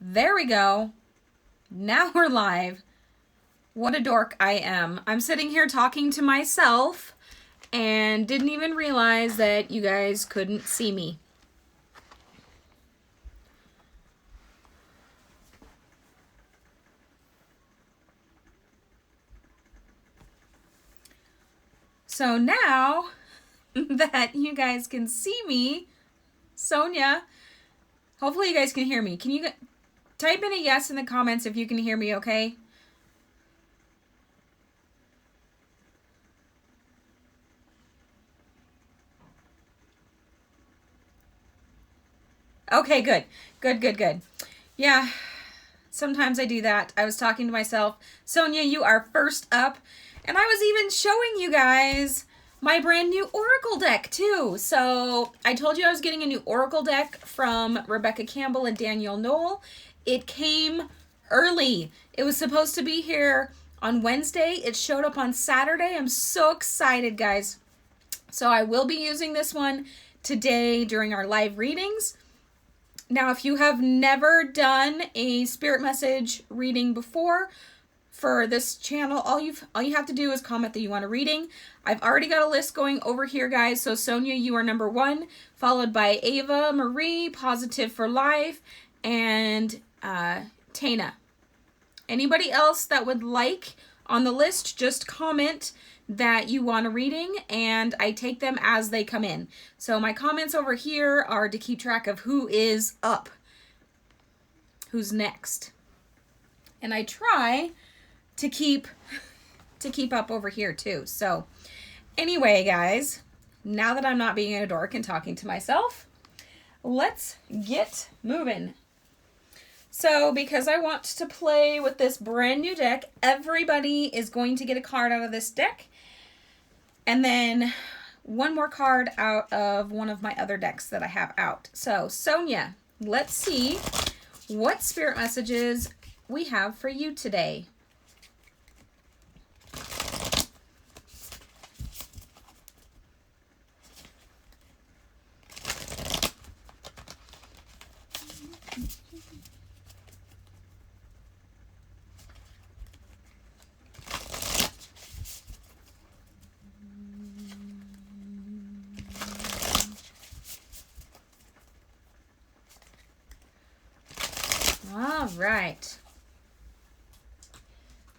There we go. Now we're live. What a dork I am. I'm sitting here talking to myself and didn't even realize that you guys couldn't see me. So now that you guys can see me, Sonia, hopefully you guys can hear me. Can you type in a yes in the comments if you can hear me, okay? Okay, good. Good. Yeah, sometimes I do that. I was talking to myself. Sonia, you are first up. And I was even showing you guys my brand new Oracle deck too. So I told you I was getting a new Oracle deck from Rebecca Campbell and Danielle Knoll. It came early. It was supposed to be here on Wednesday. It showed up on Saturday. I'm so excited, guys. So I will be using this one today during our live readings. Now, if you have never done a spirit message reading before for this channel, all you have to do is comment that you want a reading. I've already got a list going over here, guys. So Sonia, you are number 1, followed by Ava Marie, Positive for Life, and Tana. Anybody else that would like on the list, just comment that you want a reading and I take them as they come in. So my comments over here are to keep track of who is up, who's next. And I try to keep up over here too. So anyway, guys, now that I'm not being a dork and talking to myself, let's get moving. So because I want to play with this brand new deck, everybody is going to get a card out of this deck. And then one more card out of one of my other decks that I have out. So Sonia, let's see what spirit messages we have for you today. All right.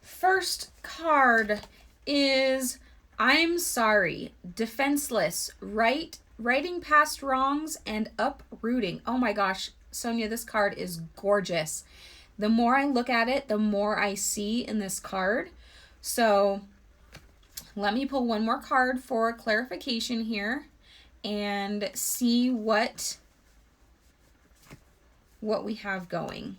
First card is I'm sorry, defenseless, righting past wrongs and uprooting. Oh my gosh, Sonia, this card is gorgeous. The more I look at it, the more I see in this card. So let me pull one more card for clarification here and see what we have going.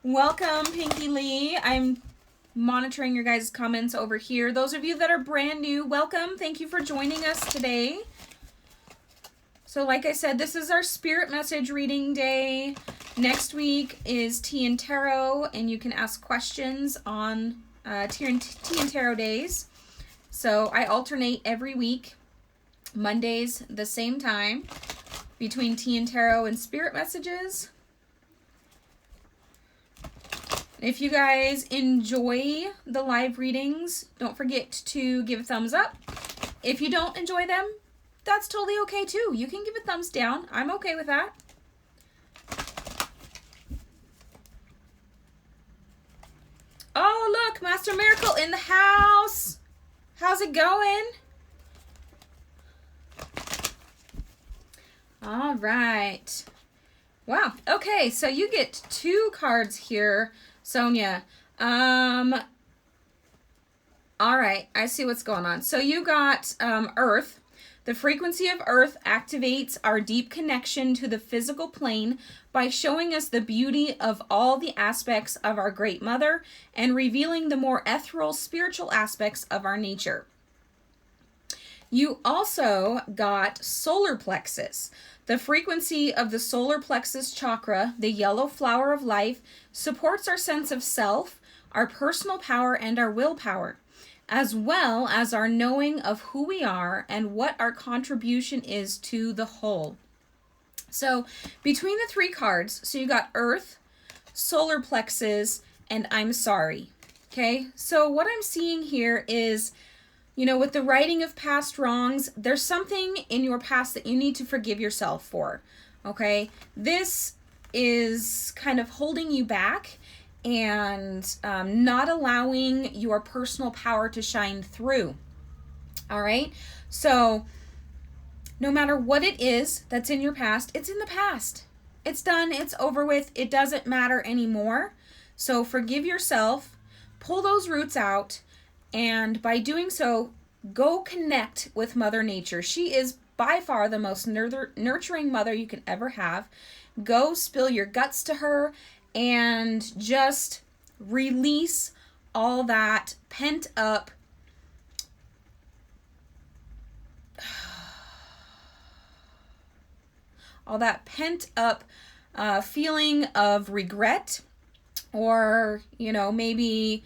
Welcome, Pinky Lee. I'm monitoring your guys' comments over here. Those of you that are brand new, welcome. Thank you for joining us today. So like I said, this is our spirit message reading day. Next week is Tea and Tarot, and you can ask questions on Tea and Tarot days. So I alternate every week, Mondays the same time, between Tea and Tarot and spirit messages. If you guys enjoy the live readings, don't forget to give a thumbs up. If you don't enjoy them, that's totally okay too. You can give a thumbs down. I'm okay with that. Oh, look, Master Miracle in the house. How's it going? All right. Wow. Okay, so you get 2 cards here, Sonia. All right, I see what's going on. So you got Earth. The frequency of Earth activates our deep connection to the physical plane by showing us the beauty of all the aspects of our Great Mother and revealing the more ethereal spiritual aspects of our nature. You also got solar plexus. The frequency of the solar plexus chakra, the yellow flower of life, supports our sense of self, our personal power, and our willpower, as well as our knowing of who we are and what our contribution is to the whole. So between the three cards, so you got Earth, solar plexus, and I'm sorry. Okay, so what I'm seeing here is, you know, with the righting of past wrongs, there's something in your past that you need to forgive yourself for. Okay, this is kind of holding you back and not allowing your personal power to shine through. All right, so no matter what it is that's in your past, it's in the past. It's done, it's over with, it doesn't matter anymore. So forgive yourself, pull those roots out, and by doing so, go connect with Mother Nature. She is by far the most nurturing mother you can ever have. Go spill your guts to her and just release all that pent up feeling of regret, or, you know, maybe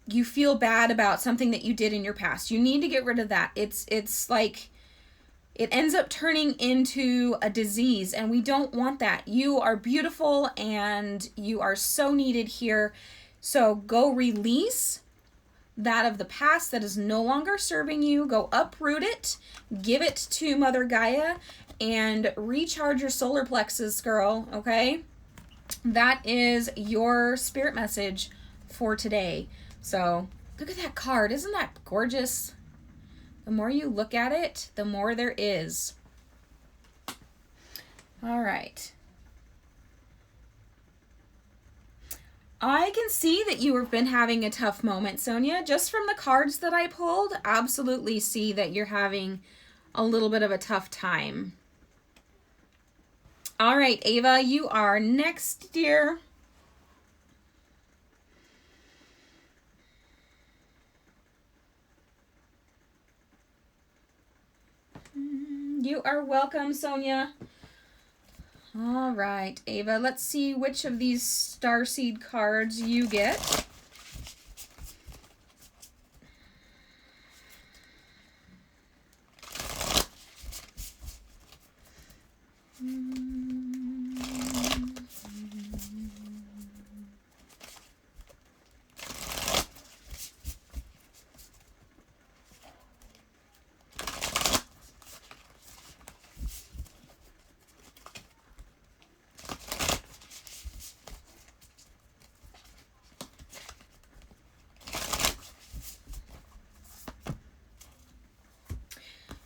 you feel bad about something that you did in your past. You need to get rid of that. It's like it ends up turning into a disease, and we don't want that. You are beautiful and you are so needed here. So go release that of the past that is no longer serving you. Go uproot it, give it to Mother Gaia, and recharge your solar plexus, girl, okay? That is your spirit message for today. So look at that card. Isn't that gorgeous? The more you look at it, the more there is. All right. I can see that you have been having a tough moment, Sonia. Just from the cards that I pulled, absolutely see that you're having a little bit of a tough time. All right, Ava, you are next, dear. You are welcome, Sonia. All right, Ava, let's see which of these starseed cards you get.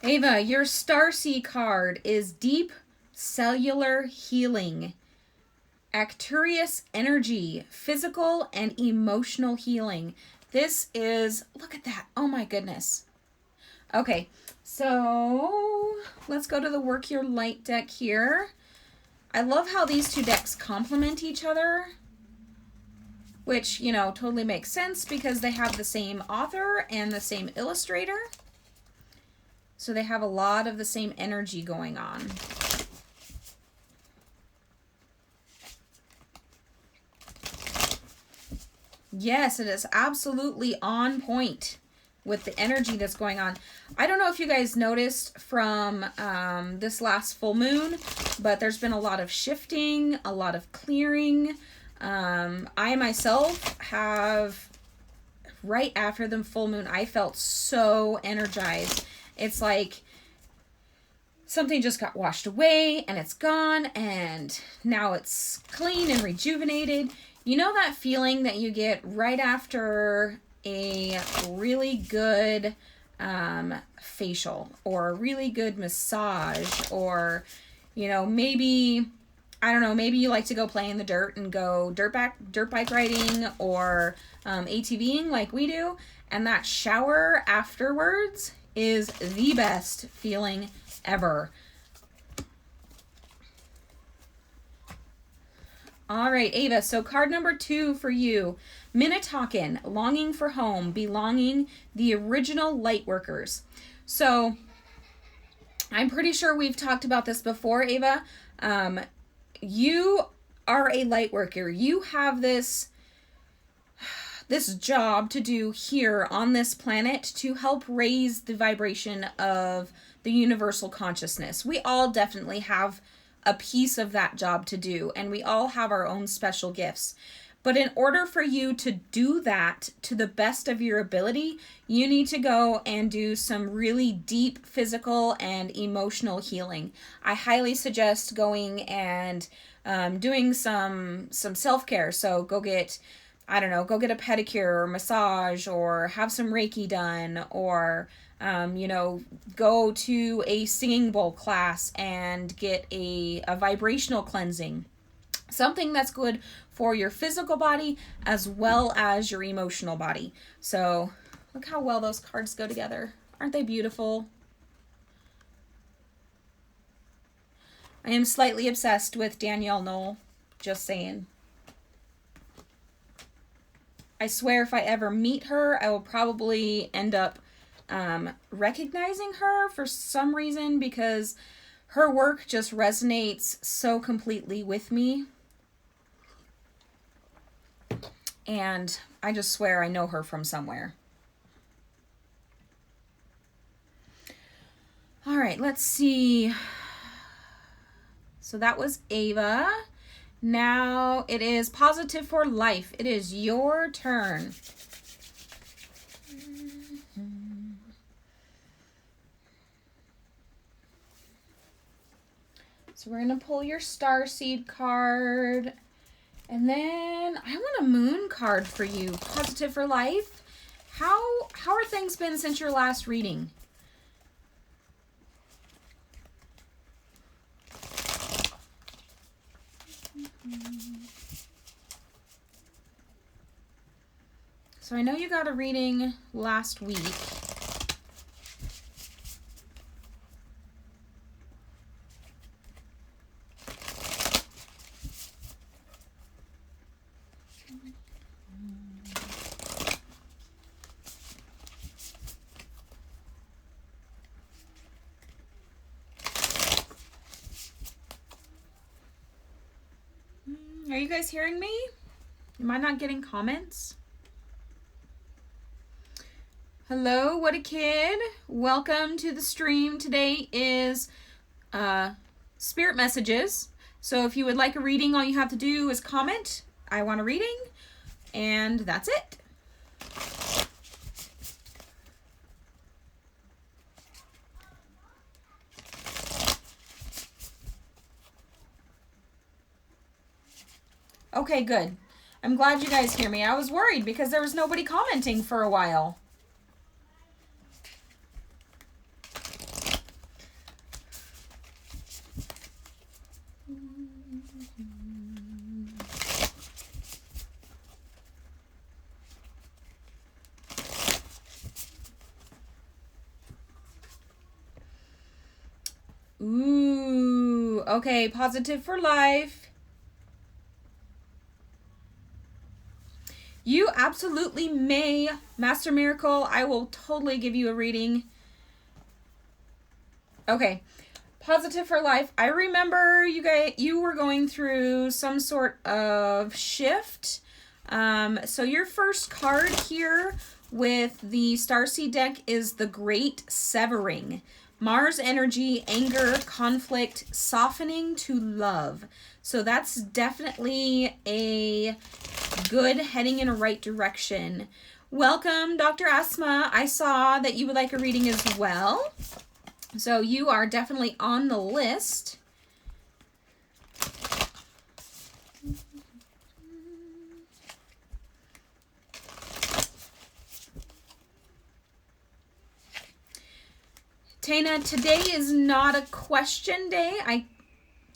Ava, your Starseed card is Deep Cellular Healing, Arcturus Energy, Physical and Emotional Healing. This is, look at that. Oh my goodness. Okay, so let's go to the Work Your Light deck here. I love how these two decks complement each other, which, you know, totally makes sense because they have the same author and the same illustrator. So they have a lot of the same energy going on. Yes, it is absolutely on point with the energy that's going on. I don't know if you guys noticed from this last full moon, but there's been a lot of shifting, a lot of clearing. I myself have, right after the full moon, I felt so energized. It's like something just got washed away and it's gone and now it's clean and rejuvenated. You know that feeling that you get right after a really good facial or a really good massage, or, you know, maybe, I don't know, maybe you like to go play in the dirt and go dirt bike riding or ATVing like we do, and that shower afterwards is the best feeling ever. All right, Ava, so card number 2 for you. Minnetonkan, Longing for Home, Belonging, the Original Lightworkers. So I'm pretty sure we've talked about this before, Ava. You are a light worker. You have this job to do here on this planet to help raise the vibration of the universal consciousness. We all definitely have a piece of that job to do, and we all have our own special gifts. But in order for you to do that to the best of your ability, you need to go and do some really deep physical and emotional healing. I highly suggest going and doing some self-care. So go get, I don't know, go get a pedicure or massage, or have some Reiki done, or go to a singing bowl class and get a vibrational cleansing. Something that's good for your physical body as well as your emotional body. So look how well those cards go together. Aren't they beautiful? I am slightly obsessed with Danielle Knoll. Just saying. I swear if I ever meet her, I will probably end up recognizing her for some reason, because her work just resonates so completely with me. And I just swear I know her from somewhere. All right, let's see. So that was Ava. Now it is Positive for Life. It is your turn. So we're going to pull your Starseed card. And then I want a Moon card for you. Positive for Life. How are things been since your last reading? So I know you got a reading last week. Are you guys hearing me? Am I not getting comments? Hello, what a kid. Welcome to the stream. Today is Spirit Messages. So if you would like a reading, all you have to do is comment, I want a reading, and that's it. Okay, good. I'm glad you guys hear me. I was worried because there was nobody commenting for a while. Ooh, okay, Positive for Life. You absolutely may. Master Miracle, I will totally give you a reading. Okay. Positive for Life. I remember you were going through some sort of shift. So your first card here with the Starseed deck is the Great Severing. Mars energy, anger, conflict, softening to love. So that's definitely a good heading in a right direction. Welcome, Dr. Asma. I saw that you would like a reading as well. So you are definitely on the list. Tana, today is not a question day. I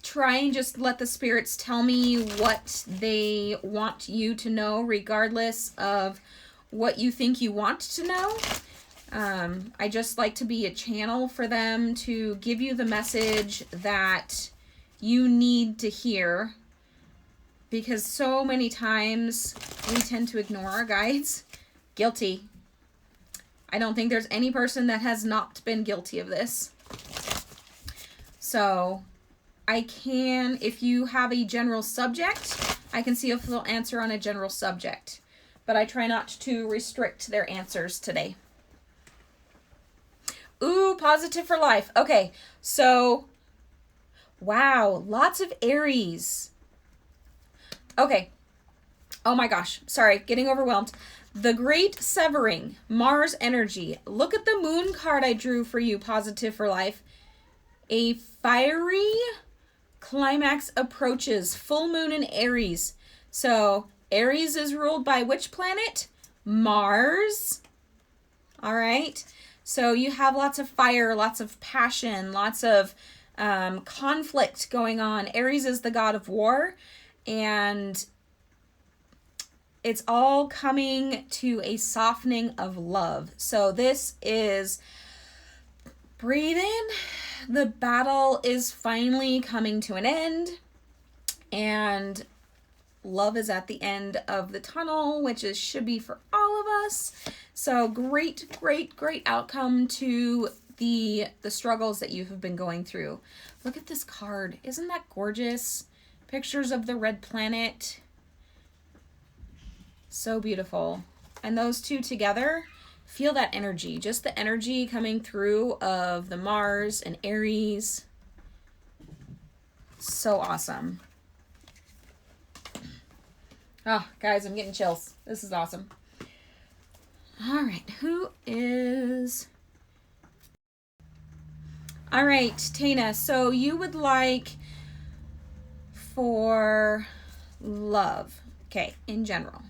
try and just let the spirits tell me what they want you to know, regardless of what you think you want to know. I just like to be a channel for them to give you the message that you need to hear, because so many times we tend to ignore our guides. Guilty. I don't think there's any person that has not been guilty of this. So I can, if you have a general subject, I can see if they'll answer on a general subject. But I try not to restrict their answers today. Ooh, positive for life. Okay, so, wow, lots of Aries. Okay. Oh my gosh, sorry, getting overwhelmed. The Great Severing, Mars energy. Look at the moon card I drew for you, positive for life. A fiery climax approaches, full moon in Aries. So Aries is ruled by which planet? Mars. All right. So you have lots of fire, lots of passion, lots of conflict going on. Aries is the god of war, and it's all coming to a softening of love. So this is breathe in. The battle is finally coming to an end, and love is at the end of the tunnel, which is should be for all of us. So great outcome to the struggles that you have been going through. Look at this card. Isn't that gorgeous? Pictures of the red planet. So beautiful. And those two together, feel that energy. Just the energy coming through of the Mars and Aries. So awesome. Oh, guys, I'm getting chills. This is awesome. All right, who is... All right, Tana, so you would like for love. Okay, in general.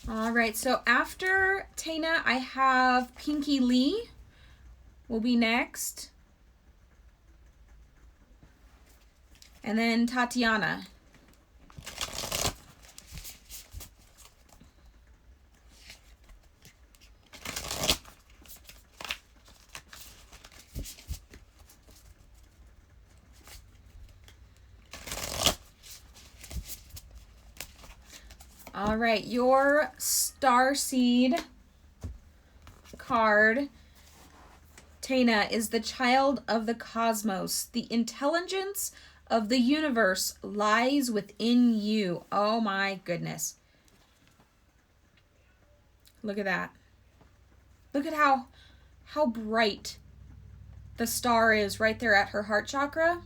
All right, so after Tana, I have Pinky Lee will be next. And then Tatiana. All right, your Starseed card, Tana, is the child of the cosmos. The intelligence of the universe lies within you. Oh my goodness. Look at that. Look at how bright the star is right there at her heart chakra.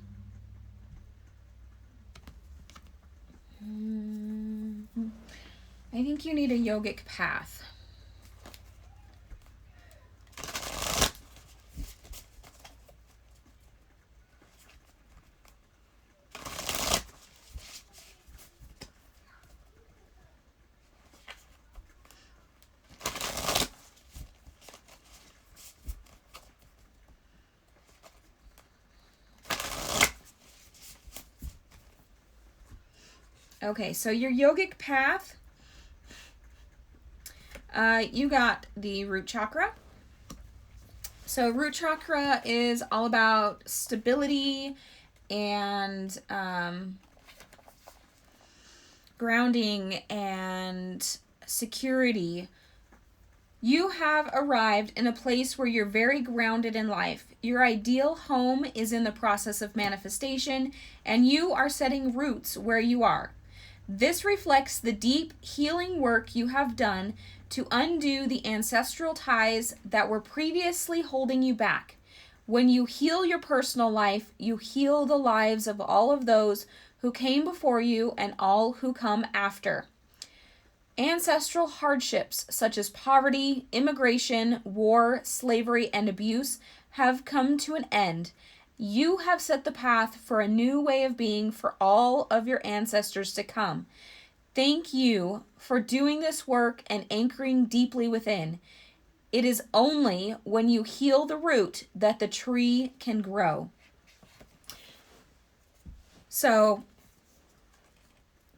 I think you need a yogic path. Okay, so your yogic path, you got the root chakra. So root chakra is all about stability and grounding and security. You have arrived in a place where you're very grounded in life. Your ideal home is in the process of manifestation, and you are setting roots where you are. This reflects the deep healing work you have done to undo the ancestral ties that were previously holding you back. When you heal your personal life, you heal the lives of all of those who came before you and all who come after. Ancestral hardships such as poverty, immigration, war, slavery, and abuse have come to an end. You have set the path for a new way of being for all of your ancestors to come. Thank you for doing this work and anchoring deeply within. It is only when you heal the root that the tree can grow. So,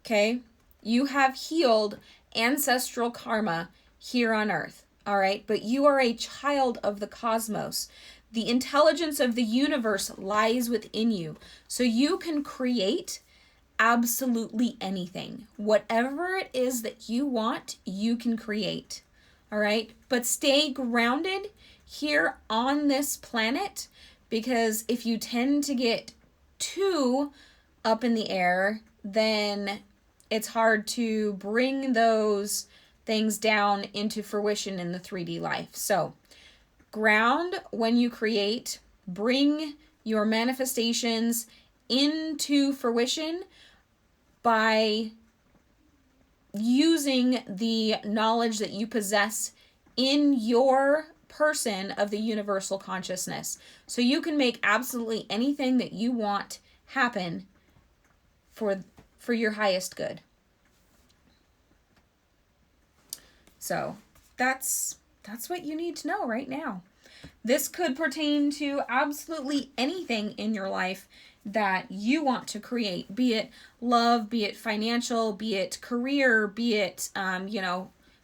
okay, you have healed ancestral karma here on earth, all right? But you are a child of the cosmos. The intelligence of the universe lies within you. So you can create absolutely anything. Whatever it is that you want, you can create, all right? But stay grounded here on this planet, because if you tend to get too up in the air, then it's hard to bring those things down into fruition in the 3D life. So ground when you create, bring your manifestations into fruition by using the knowledge that you possess in your person of the universal consciousness. So you can make absolutely anything that you want happen for your highest good. So that's what you need to know right now. This could pertain to absolutely anything in your life that you want to create, be it love, be it financial, be it career, be it,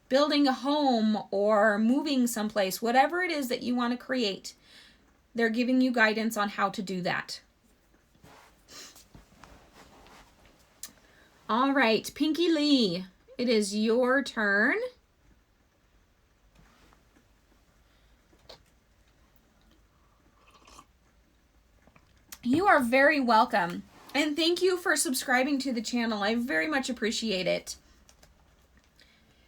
building a home or moving someplace, whatever it is that you want to create, they're giving you guidance on how to do that. All right, Pinky Lee, it is your turn. You are very welcome. And thank you for subscribing to the channel. I very much appreciate it.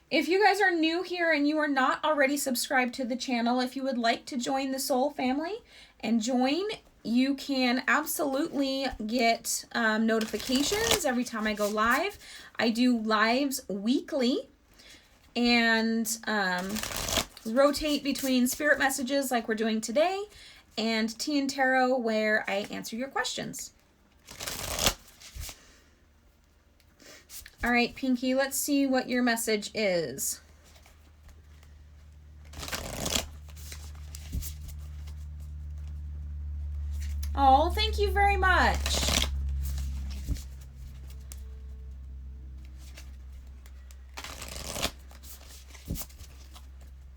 If you guys are new here and you are not already subscribed to the channel, if you would like to join the Soul family and join, you can absolutely get notifications every time I go live. I do lives weekly and rotate between spirit messages like we're doing today and Tea and Tarot, where I answer your questions. All right, Pinky, let's see what your message is. Oh, thank you very much.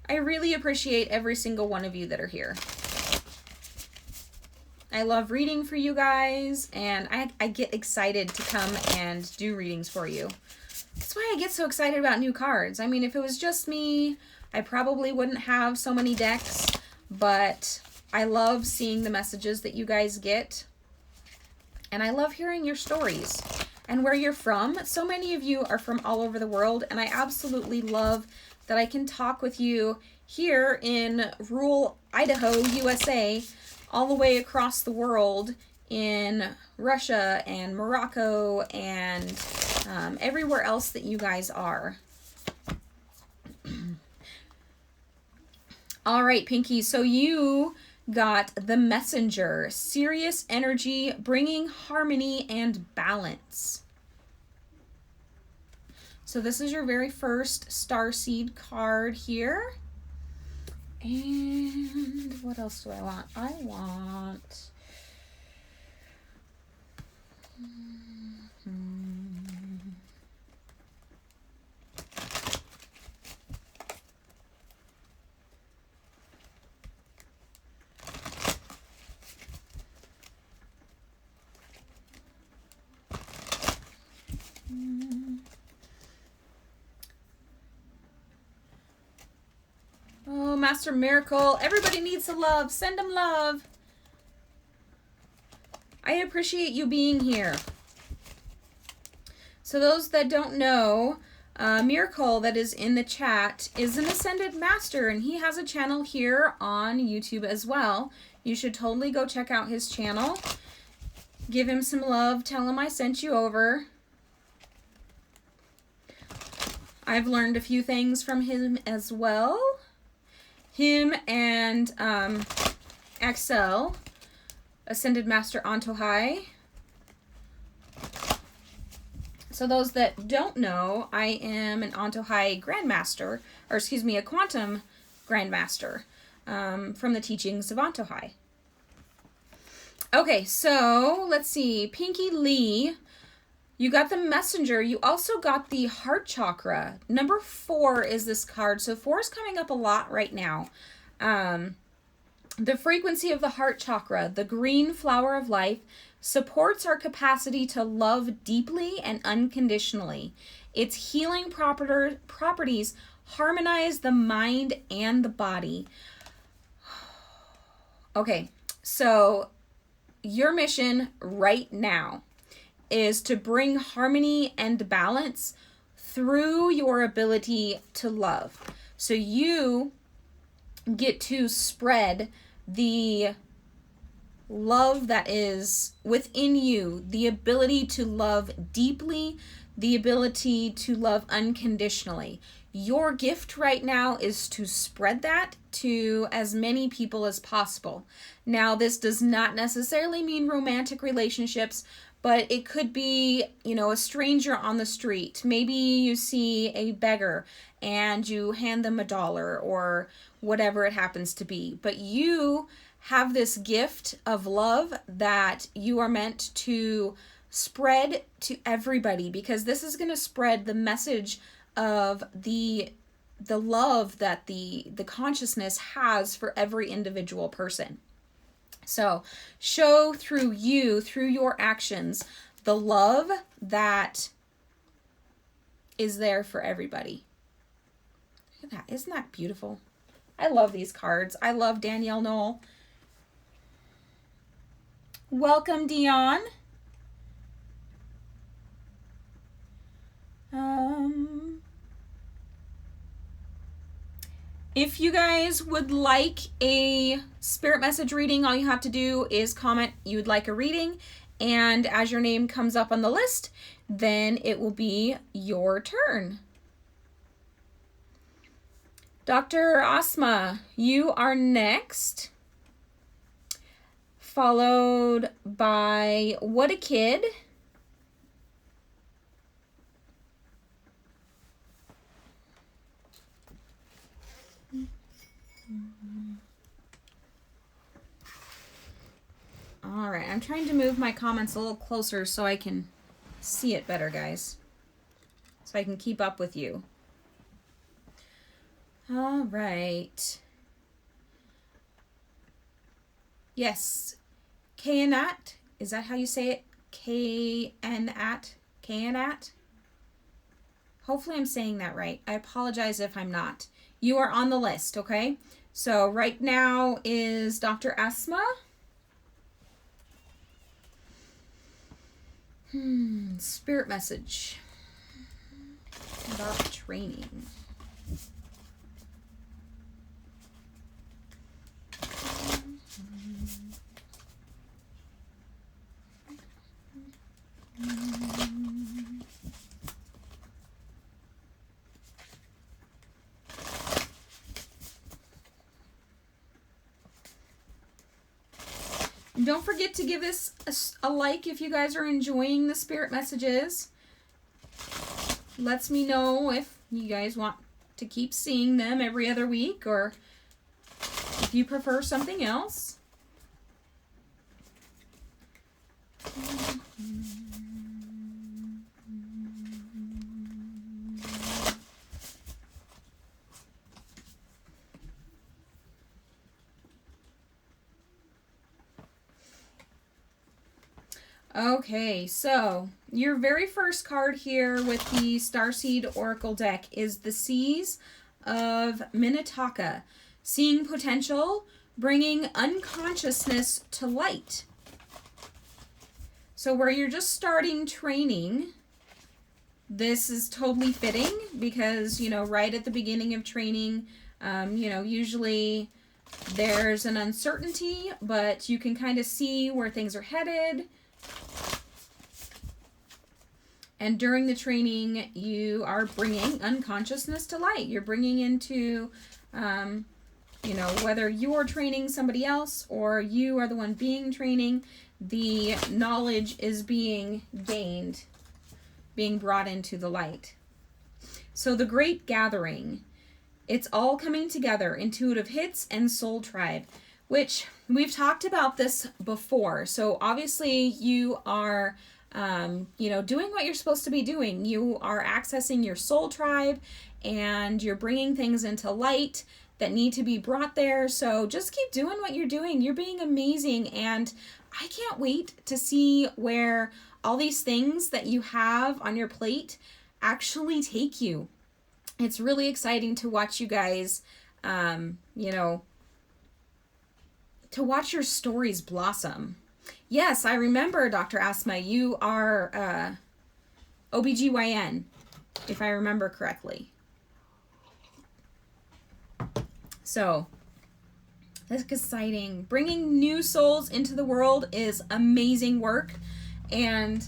I really appreciate every single one of you that are here. I love reading for you guys, and I get excited to come and do readings for you. That's why I get so excited about new cards. I mean, if it was just me, I probably wouldn't have so many decks, but I love seeing the messages that you guys get, and I love hearing your stories and where you're from. So many of you are from all over the world, and I absolutely love that I can talk with you here in rural Idaho, USA, all the way across the world in Russia and Morocco and everywhere else that you guys are. All right, Pinky, so you got the Messenger, Sirius energy, bringing harmony and balance. So this is your very first Starseed card here. And what else do I want? I want... Oh, Master Miracle. Everybody needs some love. Send them love. I appreciate you being here. So those that don't know, Miracle that is in the chat is an Ascended Master, and he has a channel here on YouTube as well. You should totally go check out his channel. Give him some love. Tell him I sent you over. I've learned a few things from him as well. Him and Axel, Ascended Master Antohai. So those that don't know, I am an Antohai Grandmaster, or excuse me, a Quantum Grandmaster from the teachings of Antohai. Okay, so let's see. Pinky Lee, you got the Messenger. You also got the Heart Chakra. Number 4 is this card. So 4 is coming up a lot right now. The frequency of the heart chakra, the green flower of life, supports our capacity to love deeply and unconditionally. Its healing properties harmonize the mind and the body. Okay, so your mission right now is to bring harmony and balance through your ability to love. So you get to spread the love that is within you, the ability to love deeply, the ability to love unconditionally. Your gift right now is to spread that to as many people as possible. Now, this does not necessarily mean romantic relationships, but it could be, a stranger on the street. Maybe you see a beggar and you hand them $1 or whatever it happens to be. But you have this gift of love that you are meant to spread to everybody, because this is going to spread the message of the love that the consciousness has for every individual person. So show through your actions, the love that is there for everybody. Look at that. Isn't that beautiful? I love these cards. I love Danielle Knoll. Welcome, Dion. If you guys would like a spirit message reading, all you have to do is comment you would like a reading, and as your name comes up on the list, then it will be your turn. Dr. Asma, you are next, followed by What a Kid. All right, I'm trying to move my comments a little closer so I can see it better, guys. So I can keep up with you. All right. Yes. Kayanat. Is that how you say it? Kayanat. Kayanat. Hopefully I'm saying that right. I apologize if I'm not. You are on the list, okay? So right now is Dr. Asma. Spirit message about training. Don't forget to give this a like if you guys are enjoying the spirit messages. Lets me know if you guys want to keep seeing them every other week, or if you prefer something else. Okay, so your very first card here with the Starseed Oracle deck is the Seas of Minnetonka. Seeing potential, bringing unconsciousness to light. So where you're just starting training, this is totally fitting because, right at the beginning of training, usually there's an uncertainty, but you can kind of see where things are headed. And during the training, you are bringing unconsciousness to light. You're bringing into, whether you're training somebody else or you are the one being training, the knowledge is being gained, being brought into the light. So the Great Gathering, it's all coming together, intuitive hits and soul tribe. which we've talked about this before. So obviously you are, doing what you're supposed to be doing. You are accessing your soul tribe and you're bringing things into light that need to be brought there. So just keep doing what you're doing. You're being amazing. And I can't wait to see where all these things that you have on your plate actually take you. It's really exciting to watch you guys, to watch your stories blossom. Yes, I remember, Dr. Asma, you are OBGYN, if I remember correctly. So, that's exciting. Bringing new souls into the world is amazing work, and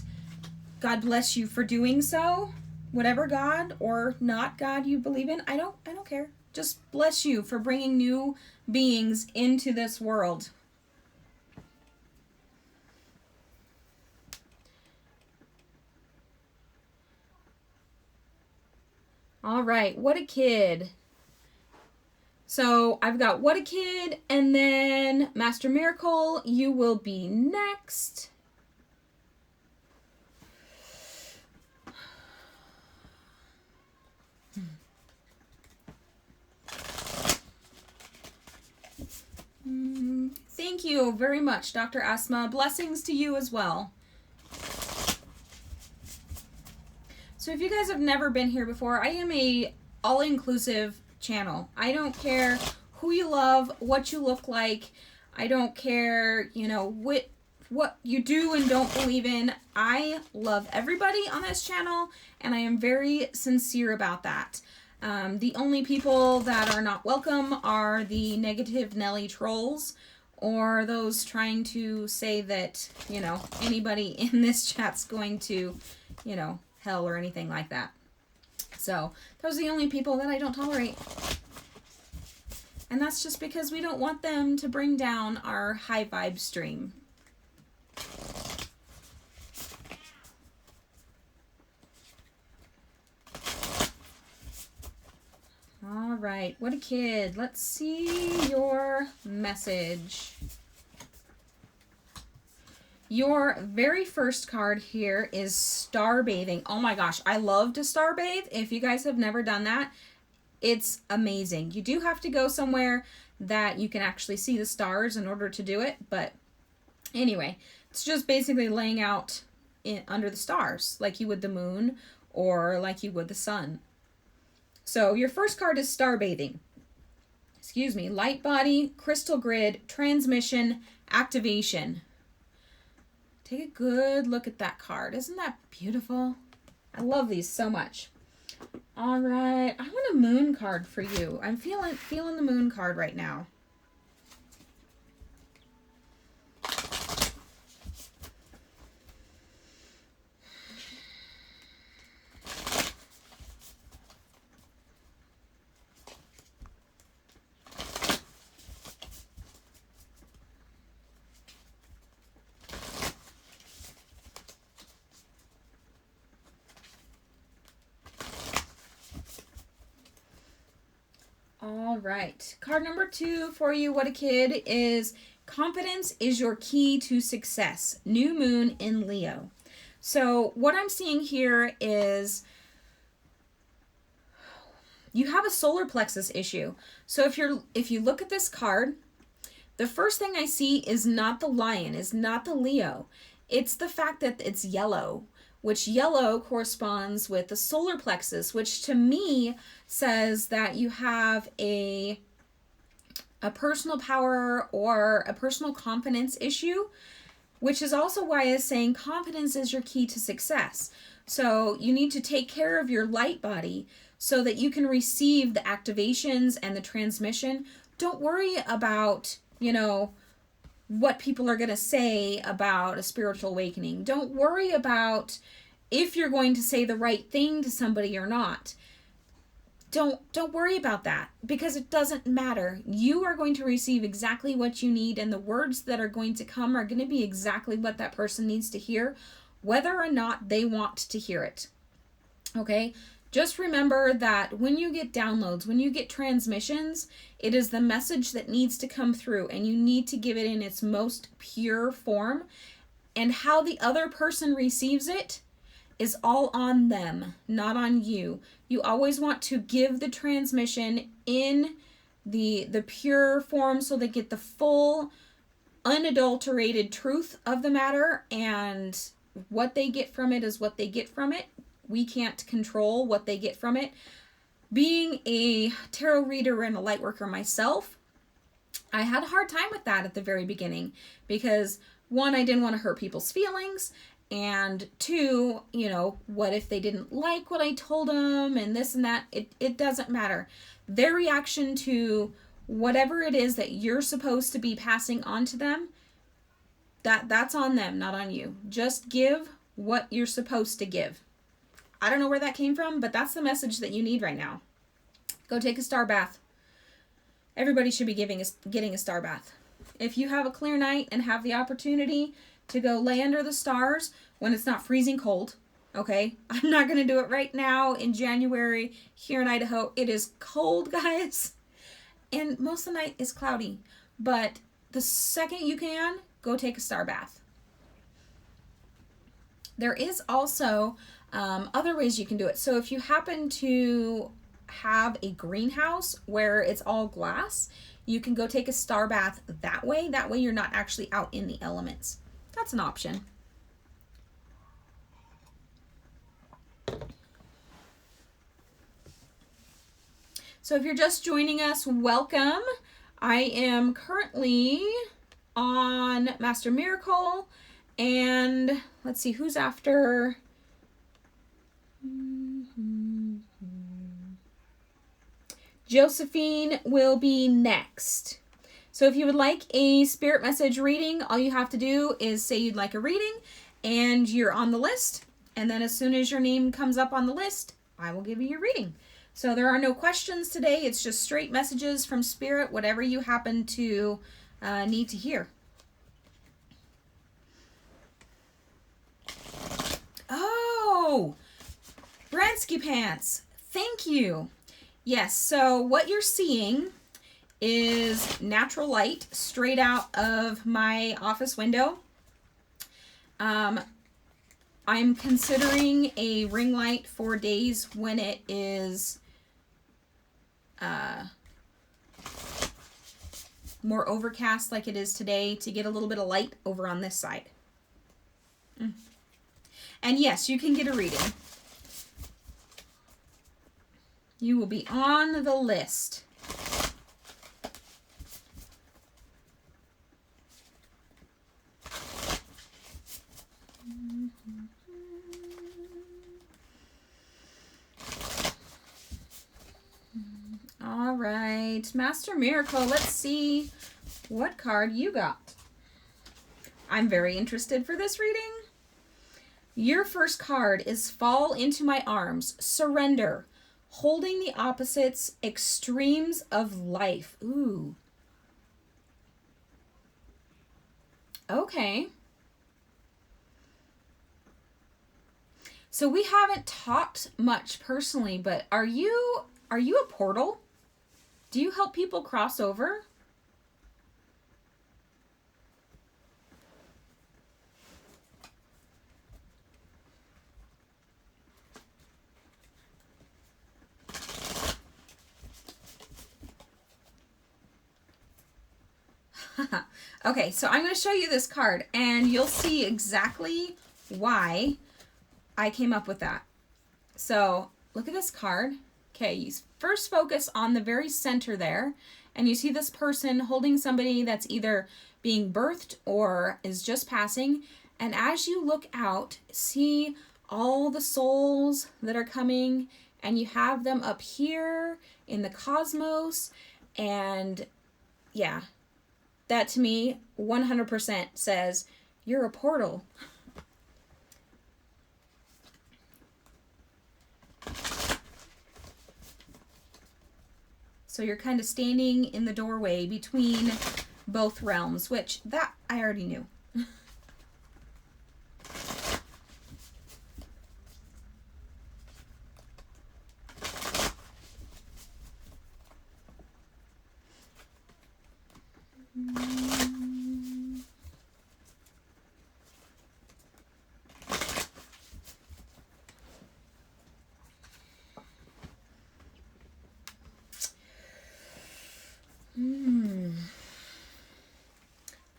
God bless you for doing so. Whatever God or not God you believe in, I don't care. Just bless you for bringing new beings into this world. All right, what a kid. So I've got What a Kid, and then Master Miracle, you will be next. Thank you very much, Dr. Asma. Blessings to you as well. So if you guys have never been here before, I am a all-inclusive channel. I don't care who you love, what you look like. I don't care, what you do and don't believe in. I love everybody on this channel, and I am very sincere about that. The only people that are not welcome are the negative Nelly trolls, or those trying to say that, anybody in this chat's going to, hell or anything like that. So those are the only people that I don't tolerate. And that's just because we don't want them to bring down our high vibe stream. All right, What a Kid. Let's see your message. Your very first card here is Star Bathing. Oh my gosh, I love to star bathe. If you guys have never done that, it's amazing. You do have to go somewhere that you can actually see the stars in order to do it. But anyway, it's just basically laying out under the stars like you would the moon or like you would the sun. So your first card is Star Bathing. Light Body, Crystal Grid, Transmission, Activation. Take a good look at that card. Isn't that beautiful? I love these so much. All right, I want a moon card for you. I'm feeling the moon card right now. All right, card number 2 for you, What a Kid, is Confidence is your key to success. New moon in Leo. So what I'm seeing here is you have a solar plexus issue. So if you look at this card, the first thing I see is not the lion, is not the Leo. It's the fact that it's yellow, which yellow corresponds with the solar plexus, which to me says that you have a personal power or a personal confidence issue, which is also why it's saying confidence is your key to success. So you need to take care of your light body so that you can receive the activations and the transmission. Don't worry about, what people are going to say about a spiritual awakening. Don't worry about if you're going to say the right thing to somebody or not. Don't worry about that, because it doesn't matter. You are going to receive exactly what you need, and the words that are going to come are going to be exactly what that person needs to hear, whether or not they want to hear it. Okay? Just remember that when you get downloads, when you get transmissions, it is the message that needs to come through, and you need to give it in its most pure form. And how the other person receives it is all on them, not on you. You always want to give the transmission in the pure form so they get the full, unadulterated truth of the matter, and what they get from it is what they get from it. We can't control what they get from it. Being a tarot reader and a light worker myself, I had a hard time with that at the very beginning because, one, I didn't want to hurt people's feelings, and two, you know, what if they didn't like what I told them and this and that? It doesn't matter. Their reaction to whatever it is that you're supposed to be passing on to them, that's on them, not on you. Just give what you're supposed to give. I don't know where that came from, but that's the message that you need right now. Go take a star bath. Everybody should be getting a star bath. If you have a clear night and have the opportunity to go lay under the stars when it's not freezing cold, okay? I'm not going to do it right now in January here in Idaho. It is cold, guys. And most of the night is cloudy. But the second you can, go take a star bath. There is also other ways you can do it. So if you happen to have a greenhouse where it's all glass, you can go take a star bath that way. That way you're not actually out in the elements. That's an option. So if you're just joining us, welcome. I am currently on Master Miracle, and let's see who's after. Josephine will be next. So if you would like a spirit message reading, all you have to do is say you'd like a reading and you're on the list. And then as soon as your name comes up on the list, I will give you your reading. So there are no questions today. It's just straight messages from spirit, whatever you happen to need to hear. Oh, Bransky Pants. Thank you. Yes, so what you're seeing is natural light straight out of my office window. I'm considering a ring light for days when it is more overcast like it is today to get a little bit of light over on this side. And yes, you can get a reading. You will be on the list. All right, Master Miracle, let's see what card you got. I'm very interested for this reading. Your first card is Fall into My Arms, Surrender. Holding the opposites, extremes of life. Ooh. Okay. So we haven't talked much personally, but are you a portal? Do you help people cross over? Okay, so I'm going to show you this card, and you'll see exactly why I came up with that. So, look at this card. Okay, you first focus on the very center there, and you see this person holding somebody that's either being birthed or is just passing. And as you look out, see all the souls that are coming, and you have them up here in the cosmos, and yeah. That to me 100% says you're a portal. So you're kind of standing in the doorway between both realms, which that I already knew.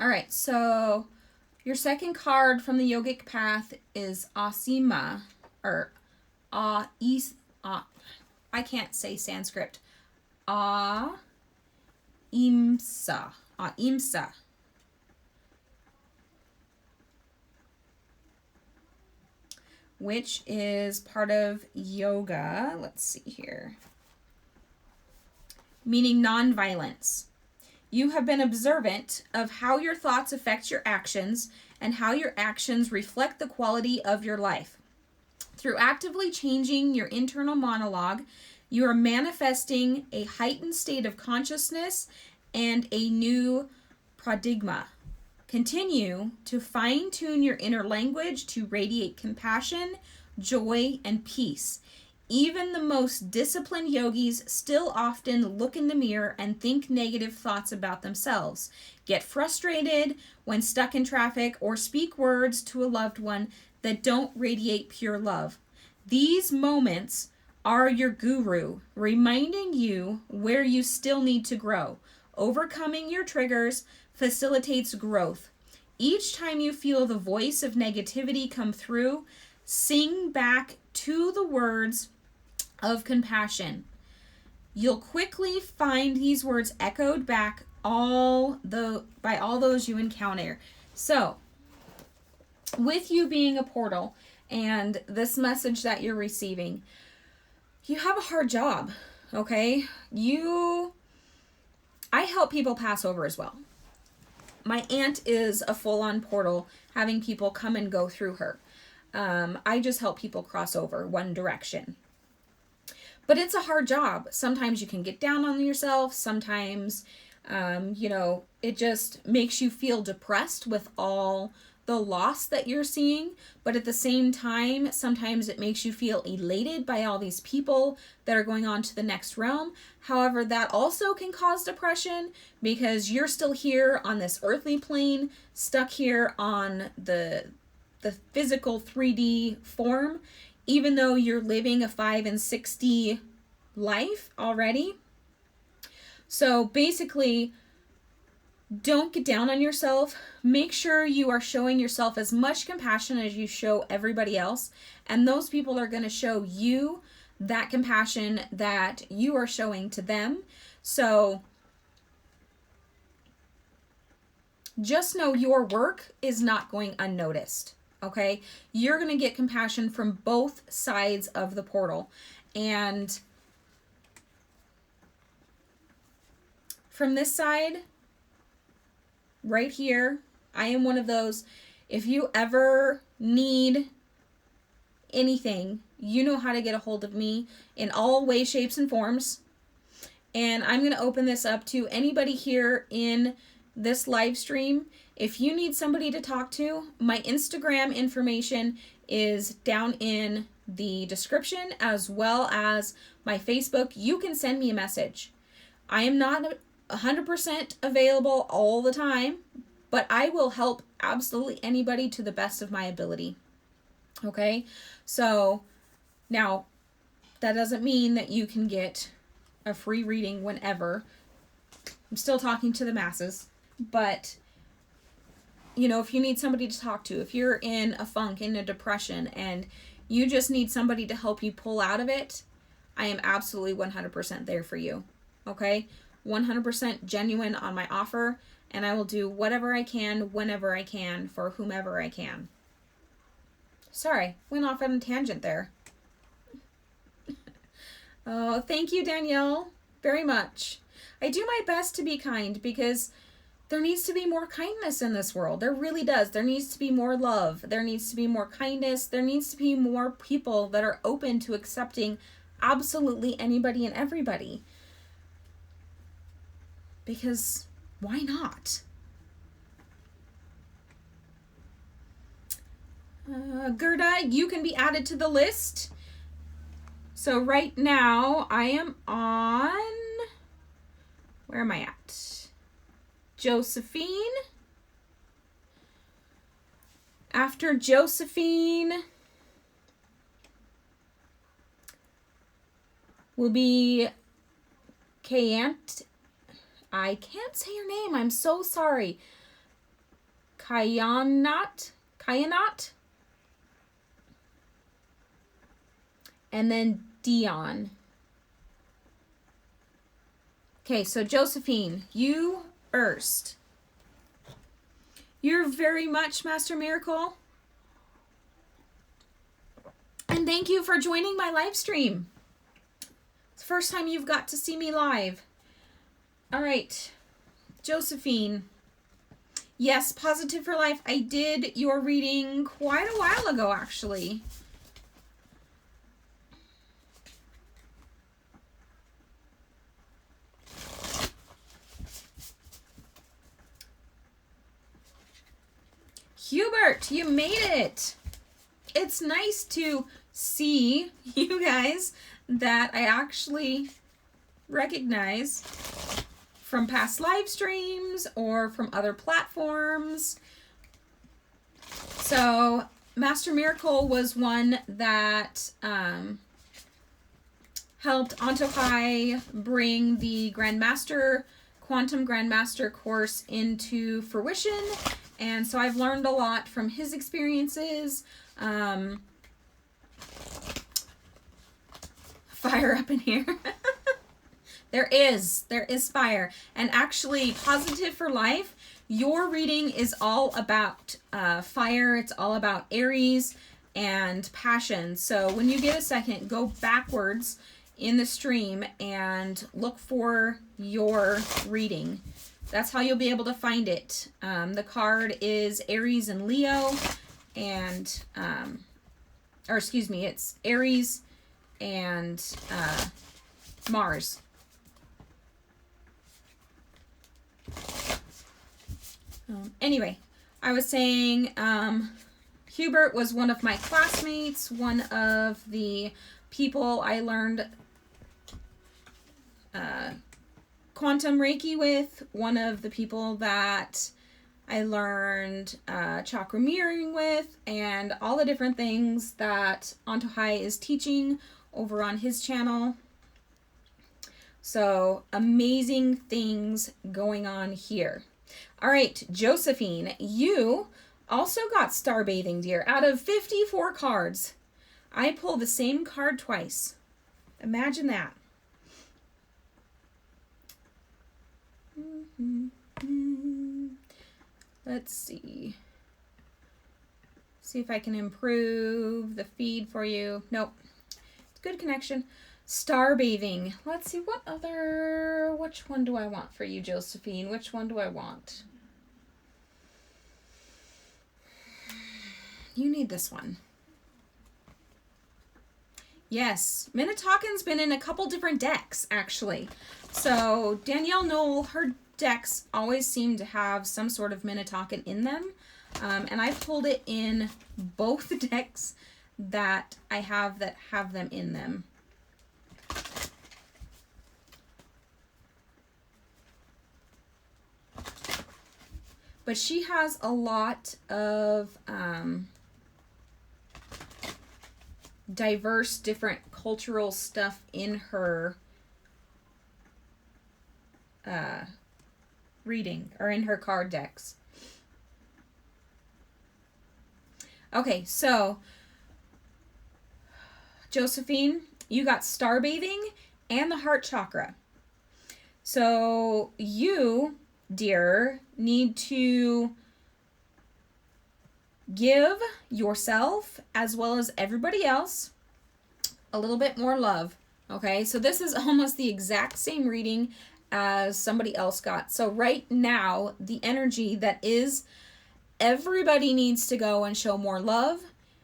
All right, so your second card from the yogic path is Asima, or I can't say Sanskrit. Ahimsa. Ahimsa. Which is part of yoga. Let's see here. Meaning nonviolence. You have been observant of how your thoughts affect your actions and how your actions reflect the quality of your life. Through actively changing your internal monologue, you are manifesting a heightened state of consciousness and a new paradigma. Continue to fine-tune your inner language to radiate compassion, joy, and peace. Even the most disciplined yogis still often look in the mirror and think negative thoughts about themselves, get frustrated when stuck in traffic, or speak words to a loved one that don't radiate pure love. These moments are your guru, reminding you where you still need to grow. Overcoming your triggers facilitates growth. Each time you feel the voice of negativity come through, sing back to the words of compassion. You'll quickly find these words echoed back by all those you encounter. So, with you being a portal and this message that you're receiving, you have a hard job, okay? I help people pass over as well. My aunt is a full-on portal, having people come and go through her. I just help people cross over one direction. But it's a hard job. Sometimes you can get down on yourself. Sometimes, it just makes you feel depressed with all the loss that you're seeing. But at the same time, sometimes it makes you feel elated by all these people that are going on to the next realm. However, that also can cause depression because you're still here on this earthly plane, stuck here on the physical 3D form, even though you're living a 5 and 6D life already. So basically, don't get down on yourself. Make sure you are showing yourself as much compassion as you show everybody else. And those people are going to show you that compassion that you are showing to them. So just know your work is not going unnoticed. Okay? You're going to get compassion from both sides of the portal. And from this side, right here, I am one of those. If you ever need anything, you know how to get a hold of me in all ways, shapes, and forms. And I'm going to open this up to anybody here in this live stream. If you need somebody to talk to, my Instagram information is down in the description, as well as my Facebook. You can send me a message. I am not 100% available all the time, but I will help absolutely anybody to the best of my ability. Okay? So, now, that doesn't mean that you can get a free reading whenever. I'm still talking to the masses, but if you need somebody to talk to, if you're in a funk, in a depression, and you just need somebody to help you pull out of it, I am absolutely 100% there for you. Okay? 100% genuine on my offer, and I will do whatever I can, whenever I can, for whomever I can. Sorry, went off on a tangent there. Oh, thank you, Danielle, very much. I do my best to be kind because there needs to be more kindness in this world. There really does. There needs to be more love. There needs to be more kindness. There needs to be more people that are open to accepting absolutely anybody and everybody. Because why not? Gerda, you can be added to the list. So right now I am on, where am I at? Josephine. After Josephine will be Kayant. I can't say your name. I'm so sorry. Kyanat, and then Dion. Okay, so Josephine, you first. You're very much Master Miracle. And thank you for joining my live stream. It's the first time you've got to see me live. All right, Josephine. Yes, Positive for Life. I did your reading quite a while ago, actually. Hubert, you made it. It's nice to see you guys that I actually recognize from past live streams or from other platforms. So Master Miracle was one that helped Antohai bring the Grandmaster, Quantum Grandmaster course into fruition. And so I've learned a lot from his experiences. Fire up in here. There is fire. And actually, Positive for Life, your reading is all about fire. It's all about Aries and passion. So when you get a second, go backwards in the stream and look for your reading. That's how you'll be able to find it. The card is Aries and Leo, and, it's Aries and Mars. Anyway, I was saying Hubert was one of my classmates, one of the people I learned Quantum Reiki with, one of the people that I learned chakra mirroring with, and all the different things that Antohai is teaching over on his channel. So amazing things going on here. All right, Josephine, you also got star bathing, dear. Out of 54 cards, I pulled the same card twice. Imagine that. Let's see. See if I can improve the feed for you. Nope. It's good connection. Star bathing. Let's see, which one do I want for you, Josephine? Which one do I want? You need this one. Yes, Minnetonka's been in a couple different decks, actually. So Danielle Knoll, her decks always seem to have some sort of Minnetonka in them. And I pulled it in both decks that I have that have them in them. But she has a lot of diverse, different cultural stuff in her reading, or in her card decks. Okay, so Josephine, you got star bathing and the heart chakra. So you, dear, need to give yourself as well as everybody else a little bit more love. Okay, so this is almost the exact same reading as somebody else got. So right now, the energy that is, everybody needs to go and show more love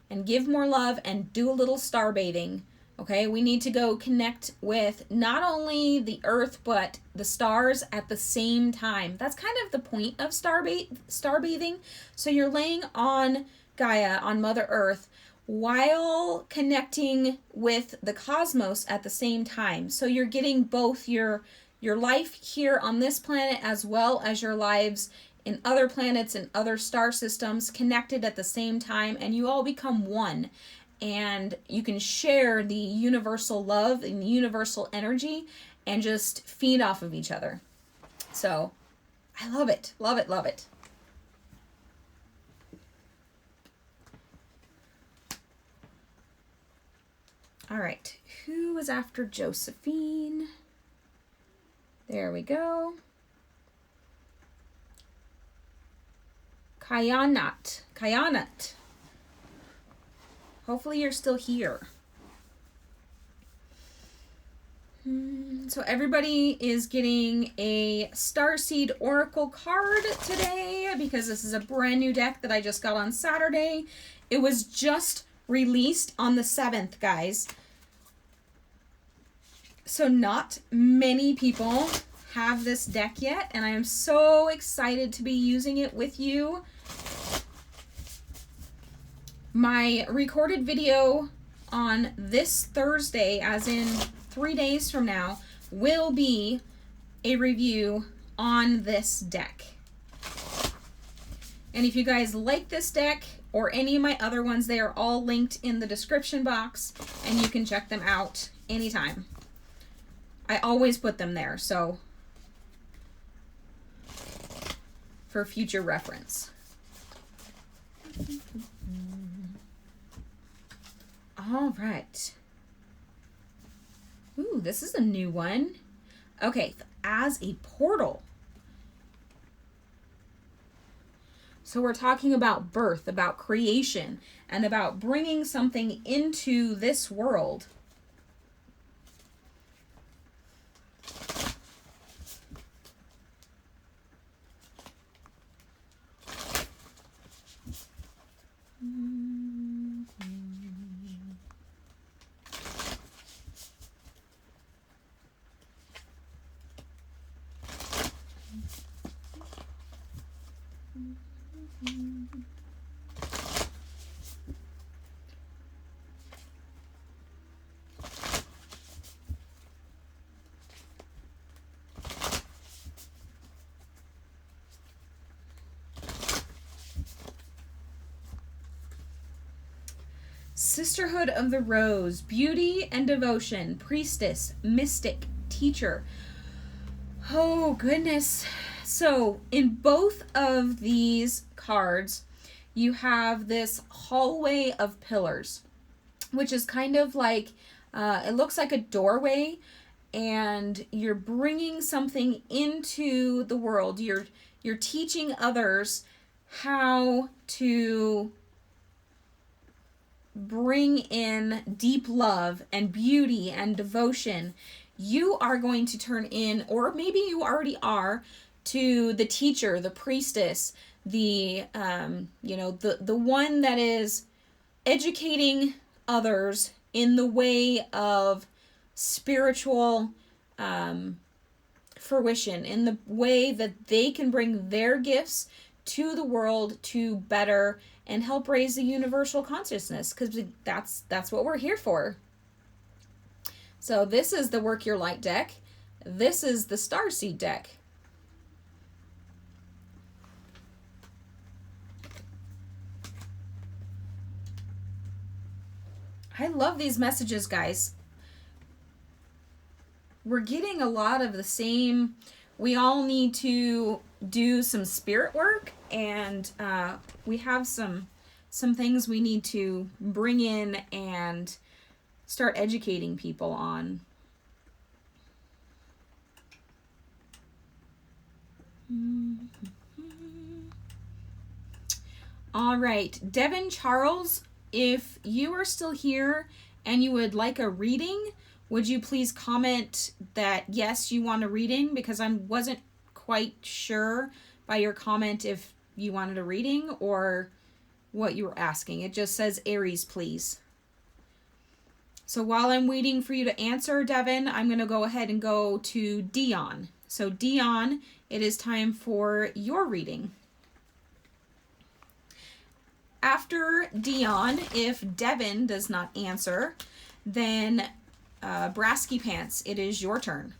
and give more love and do a little star bathing. Okay, we need to go connect with not only the earth, but the stars at the same time. That's kind of the point of star bathing. So you're laying on Gaia, on Mother Earth, while connecting with the cosmos at the same time. So you're getting both your life here on this planet as well as your lives in other planets and other star systems connected at the same time, and you all become one. And you can share the universal love and the universal energy and just feed off of each other. So I love it, love it, love it. All right, who is after Josephine? There we go. Kayanat. Hopefully you're still here. So everybody is getting a Starseed Oracle card today because this is a brand new deck that I just got on Saturday. It was just released on the 7th, guys. So not many people have this deck yet, and I am so excited to be using it with you. My recorded video on this Thursday, as in 3 days from now, will be a review on this deck. And if you guys like this deck or any of my other ones, they are all linked in the description box and you can check them out anytime. I always put them there, so for future reference. All right. Ooh, this is a new one. Okay, as a portal. So we're talking about birth, about creation, and about bringing something into this world. Sisterhood of the Rose, beauty and devotion, priestess, mystic, teacher. Oh, goodness. So in both of these cards, you have this hallway of pillars, which is kind of like, it looks like a doorway, and you're bringing something into the world. You're teaching others how to bring in deep love and beauty and devotion. You are going to turn in, or maybe you already are, to the teacher, the priestess, the the one that is educating others in the way of spiritual fruition, in the way that they can bring their gifts to the world to better and help raise the universal consciousness, because that's what we're here for. So this is the Work Your Light deck. This is the Starseed deck. I love these messages, guys. We're getting a lot of the same. We all need to do some spirit work, and we have some things we need to bring in and start educating people on. All right, Devin Charles, if you are still here and you would like a reading, would you please comment that yes, you want a reading, because I wasn't quite sure by your comment if you wanted a reading or what you were asking. It just says Aries, please. So while I'm waiting for you to answer, Devin, I'm going to go ahead and go to Dion. So Dion, it is time for your reading. After Dion, if Devin does not answer, then Brasky Pants, it is your turn.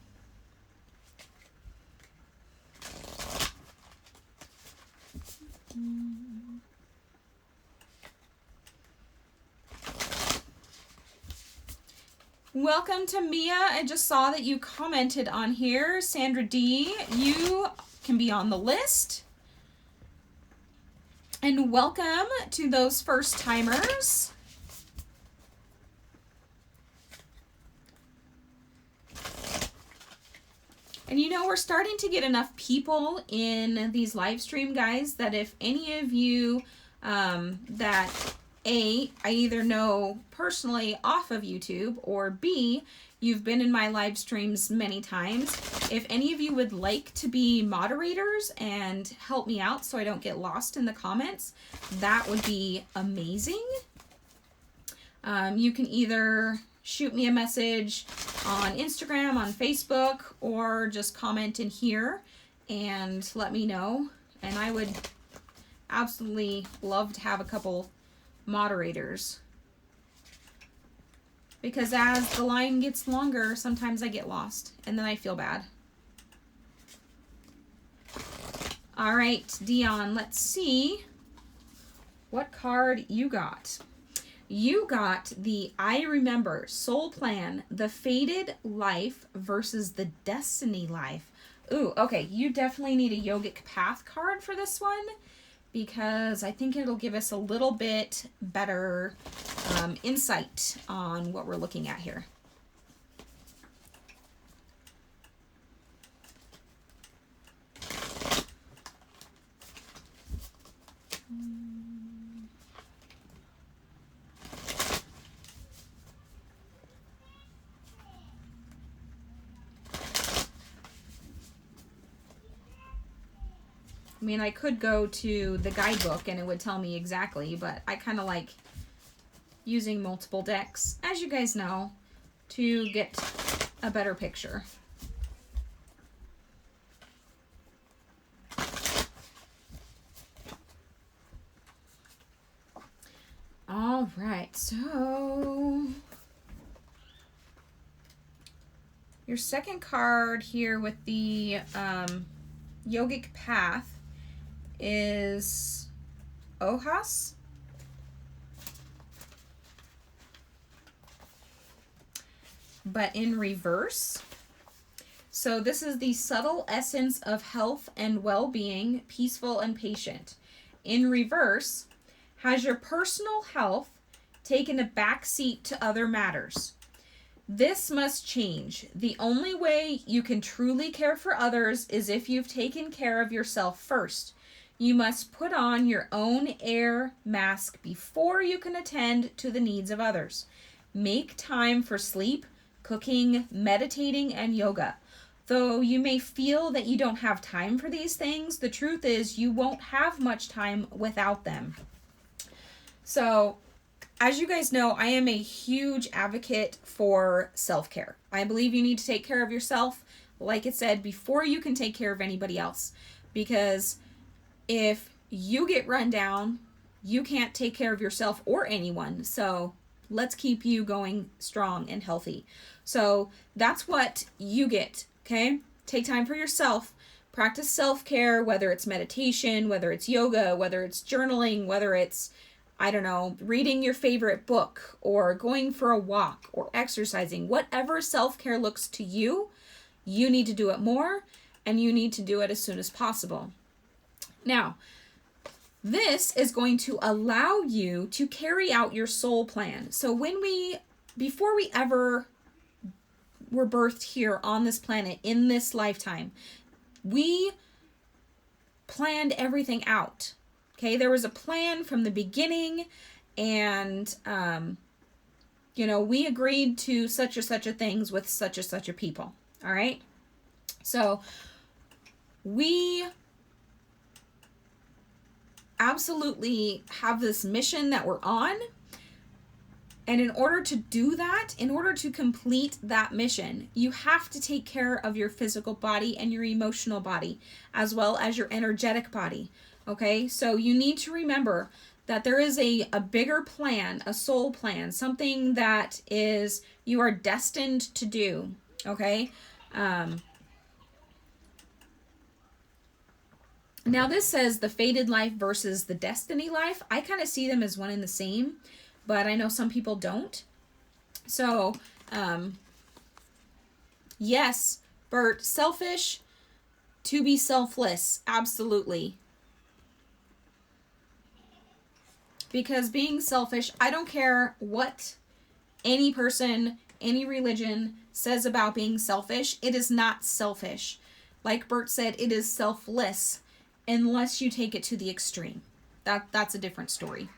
Welcome to Mia. I just saw that you commented on here. Sandra D, you can be on the list. And welcome to those first timers. And you know, we're starting to get enough people in these live stream, guys, that if any of you that I either know personally off of YouTube, or B, you've been in my live streams many times. If any of you would like to be moderators and help me out so I don't get lost in the comments, that would be amazing. You can either shoot me a message on Instagram, on Facebook, or just comment in here and let me know. And I would absolutely love to have a couple moderators, because as the line gets longer, sometimes I get lost and then I feel bad. All right, Dion, let's see what card you got. You got the I Remember Soul Plan, the Fated Life versus the Destiny Life. Ooh, okay, you definitely need a Yogic Path card for this one, because I think it'll give us a little bit better insight on what we're looking at here. I mean, I could go to the guidebook and it would tell me exactly, but I kind of like using multiple decks, as you guys know, to get a better picture. All right, so your second card here with the Yogic Path is Ohas. But in reverse. So this is the subtle essence of health and well-being, peaceful and patient. In reverse, has your personal health taken a back seat to other matters? This must change. The only way you can truly care for others is if you've taken care of yourself first. You must put on your own air mask before you can attend to the needs of others. Make time for sleep, cooking, meditating, and yoga. Though you may feel that you don't have time for these things, the truth is you won't have much time without them. So, as you guys know, I am a huge advocate for self-care. I believe you need to take care of yourself, like it said, before you can take care of anybody else. Because if you get run down, you can't take care of yourself or anyone. So let's keep you going strong and healthy. So that's what you get, okay? Take time for yourself. Practice self-care, whether it's meditation, whether it's yoga, whether it's journaling, whether it's, I don't know, reading your favorite book or going for a walk or exercising. Whatever self-care looks to you, you need to do it more, and you need to do it as soon as possible. Now, this is going to allow you to carry out your soul plan. So before we ever were birthed here on this planet in this lifetime, we planned everything out. Okay, there was a plan from the beginning, and we agreed to such or such a things with such or such a people. All right, so we absolutely have this mission that we're on, and in order to do that, in order to complete that mission, you have to take care of your physical body and your emotional body, as well as your energetic body. Okay, so you need to remember that there is a bigger plan, a soul plan, something that is you are destined to do. Okay, now this says the fated life versus the destiny life. I kind of see them as one and the same, but I know some people don't. So, yes, Bert, selfish to be selfless, absolutely. Because being selfish, I don't care what any person any religion says about being selfish, it is not selfish. Like Bert said, it is selfless unless you take it to the extreme. That's a different story.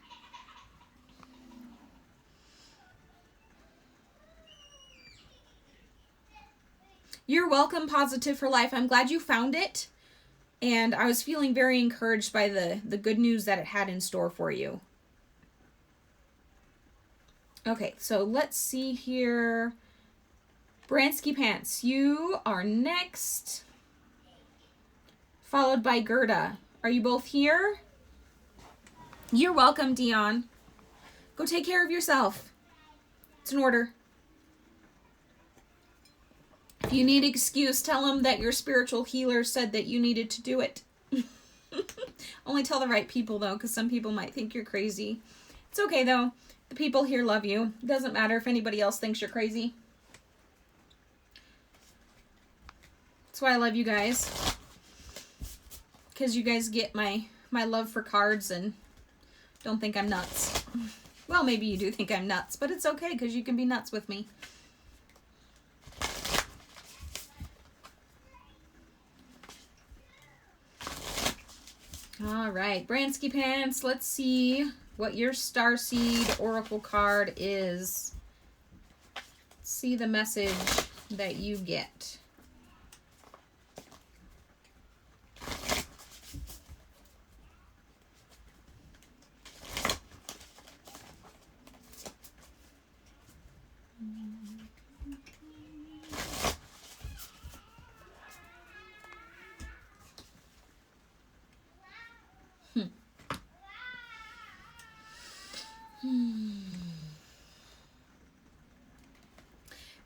You're welcome, Positive for Life. I'm glad you found it. And I was feeling very encouraged by the good news that it had in store for you. Okay, so let's see here. Bransky Pants, you are next. Followed by Gerda. Are you both here? You're welcome, Dion. Go take care of yourself. It's an order. If you need an excuse, tell them that your spiritual healer said that you needed to do it. Only tell the right people, though, because some people might think you're crazy. It's okay, though. The people here love you. It doesn't matter if anybody else thinks you're crazy. That's why I love you guys. Because you guys get my love for cards and don't think I'm nuts. Well, maybe you do think I'm nuts, but it's okay because you can be nuts with me. All right, Bransky Pants, let's see what your Starseed Oracle card is. Let's see the message that you get.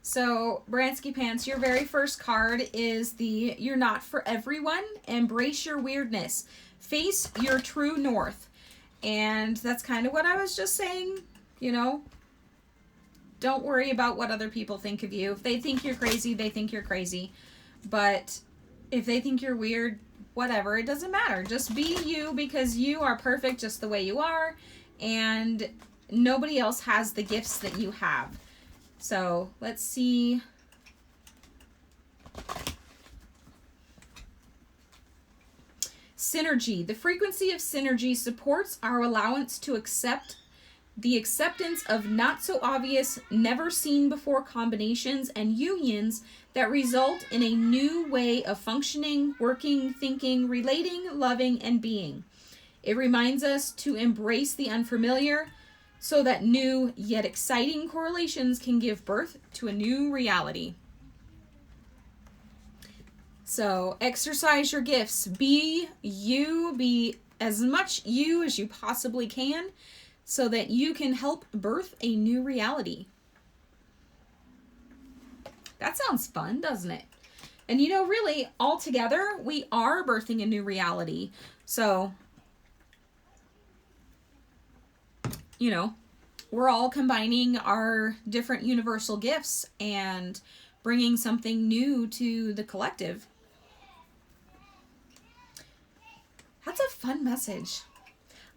So, Bransky Pants, your very first card is the You're Not For Everyone. Embrace your weirdness. Face your true north. And that's kind of what I was just saying, you know. Don't worry about what other people think of you. If they think you're crazy, they think you're crazy. But if they think you're weird, whatever, it doesn't matter. Just be you because you are perfect just the way you are. And nobody else has the gifts that you have. So let's see. Synergy. The frequency of synergy supports our allowance to accept the acceptance of not so obvious, never seen before combinations and unions that result in a new way of functioning, working, thinking, relating, loving, and being. It reminds us to embrace the unfamiliar, so that new yet exciting correlations can give birth to a new reality. So exercise your gifts. Be you. Be as much you as you possibly can so that you can help birth a new reality. That sounds fun, doesn't it? And you know, really, all together, we are birthing a new reality. So, you know, we're all combining our different universal gifts and bringing something new to the collective. That's a fun message.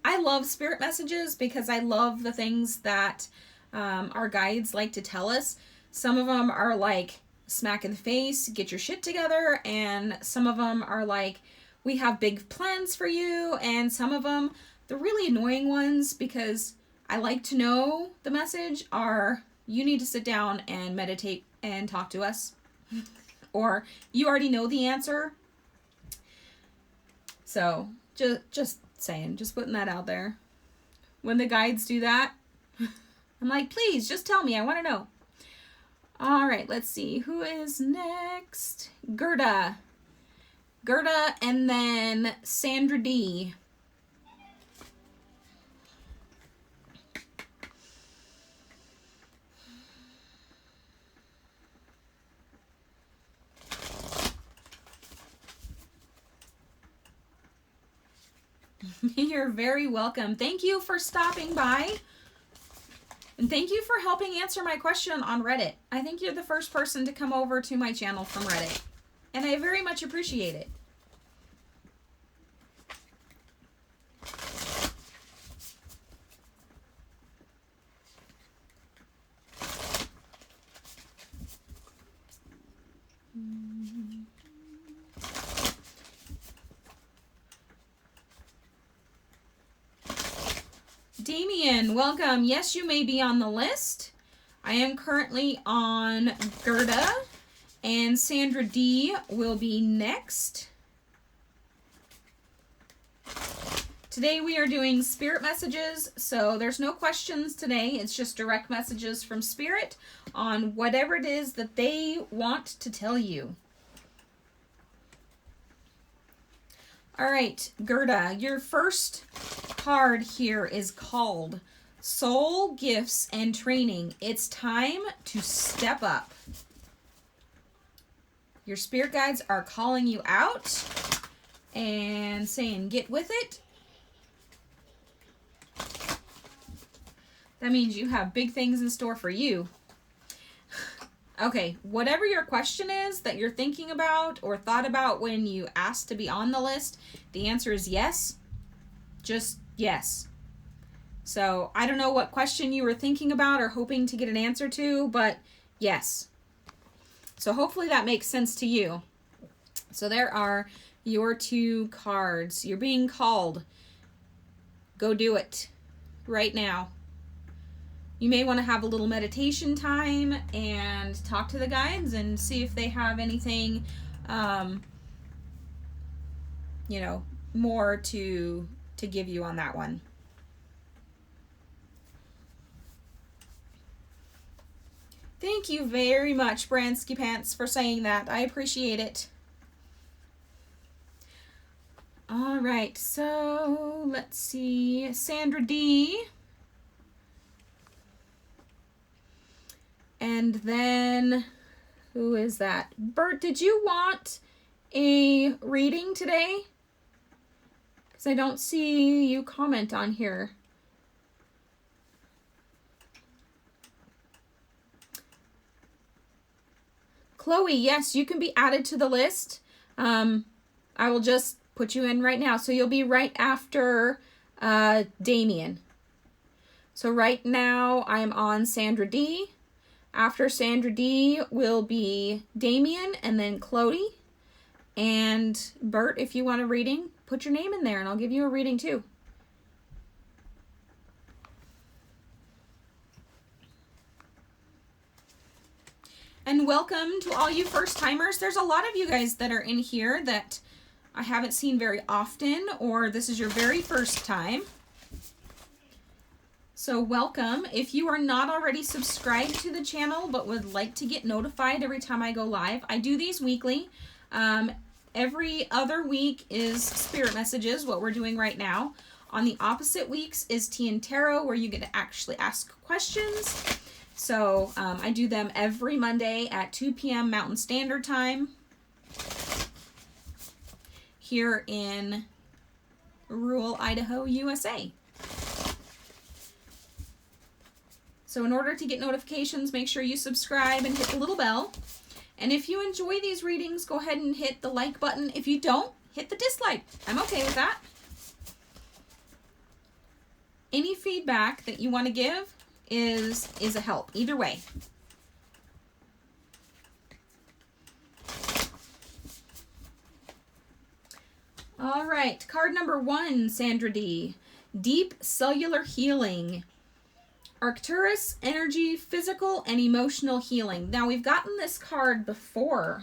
I love spirit messages because I love the things that our guides like to tell us. Some of them are like, smack in the face, get your shit together. And some of them are like, we have big plans for you. And some of them, the really annoying ones, because I like to know the message, are you need to sit down and meditate and talk to us. Or you already know the answer. So just saying, just putting that out there. When the guides do that, I'm like, please just tell me, I want to know. All right, let's see. Who is next? Gerda. Gerda and then Sandra D. You're very welcome. Thank you for stopping by. And thank you for helping answer my question on Reddit. I think you're the first person to come over to my channel from Reddit. And I very much appreciate it. Damien, welcome. Yes, you may be on the list. I am currently on Gerda, and Sandra D will be next. Today we are doing spirit messages, so there's no questions today. It's just direct messages from spirit on whatever it is that they want to tell you. All right, Gerda, your first card here is called Soul Gifts and Training. It's time to step up. Your spirit guides are calling you out and saying, get with it. That means you have big things in store for you. Okay, whatever your question is that you're thinking about or thought about when you asked to be on the list, the answer is yes. Just yes. So I don't know what question you were thinking about or hoping to get an answer to, but yes. So hopefully that makes sense to you. So there are your 2 cards. You're being called. Go do it right now. You may want to have a little meditation time and talk to the guides and see if they have anything, more to give you on that one. Thank you very much, Bransky Pants, for saying that. I appreciate it. All right, so let's see. Sandra D. And then, who is that? Bert, did you want a reading today? Because I don't see you comment on here. Chloe, yes, you can be added to the list. I will just put you in right now. So you'll be right after Damien. So right now I'm on Sandra D. After Sandra D will be Damien and then Chloe. And Bert, if you want a reading, put your name in there and I'll give you a reading too. And welcome to all you first timers. There's a lot of you guys that are in here that I haven't seen very often, or this is your very first time. So welcome. If you are not already subscribed to the channel but would like to get notified every time I go live, I do these weekly. Every other week is spirit messages, what we're doing right now. On the opposite weeks is Tea and Tarot, where you get to actually ask questions. So I do them every Monday at 2 p.m. Mountain Standard Time here in rural Idaho, USA. So in order to get notifications, make sure you subscribe and hit the little bell. And if you enjoy these readings, go ahead and hit the like button. If you don't, hit the dislike. I'm okay with that. Any feedback that you want to give is a help, either way. All right, card number 1, Sandra D. Deep Cellular Healing. Arcturus energy, physical and emotional healing. Now we've gotten this card before,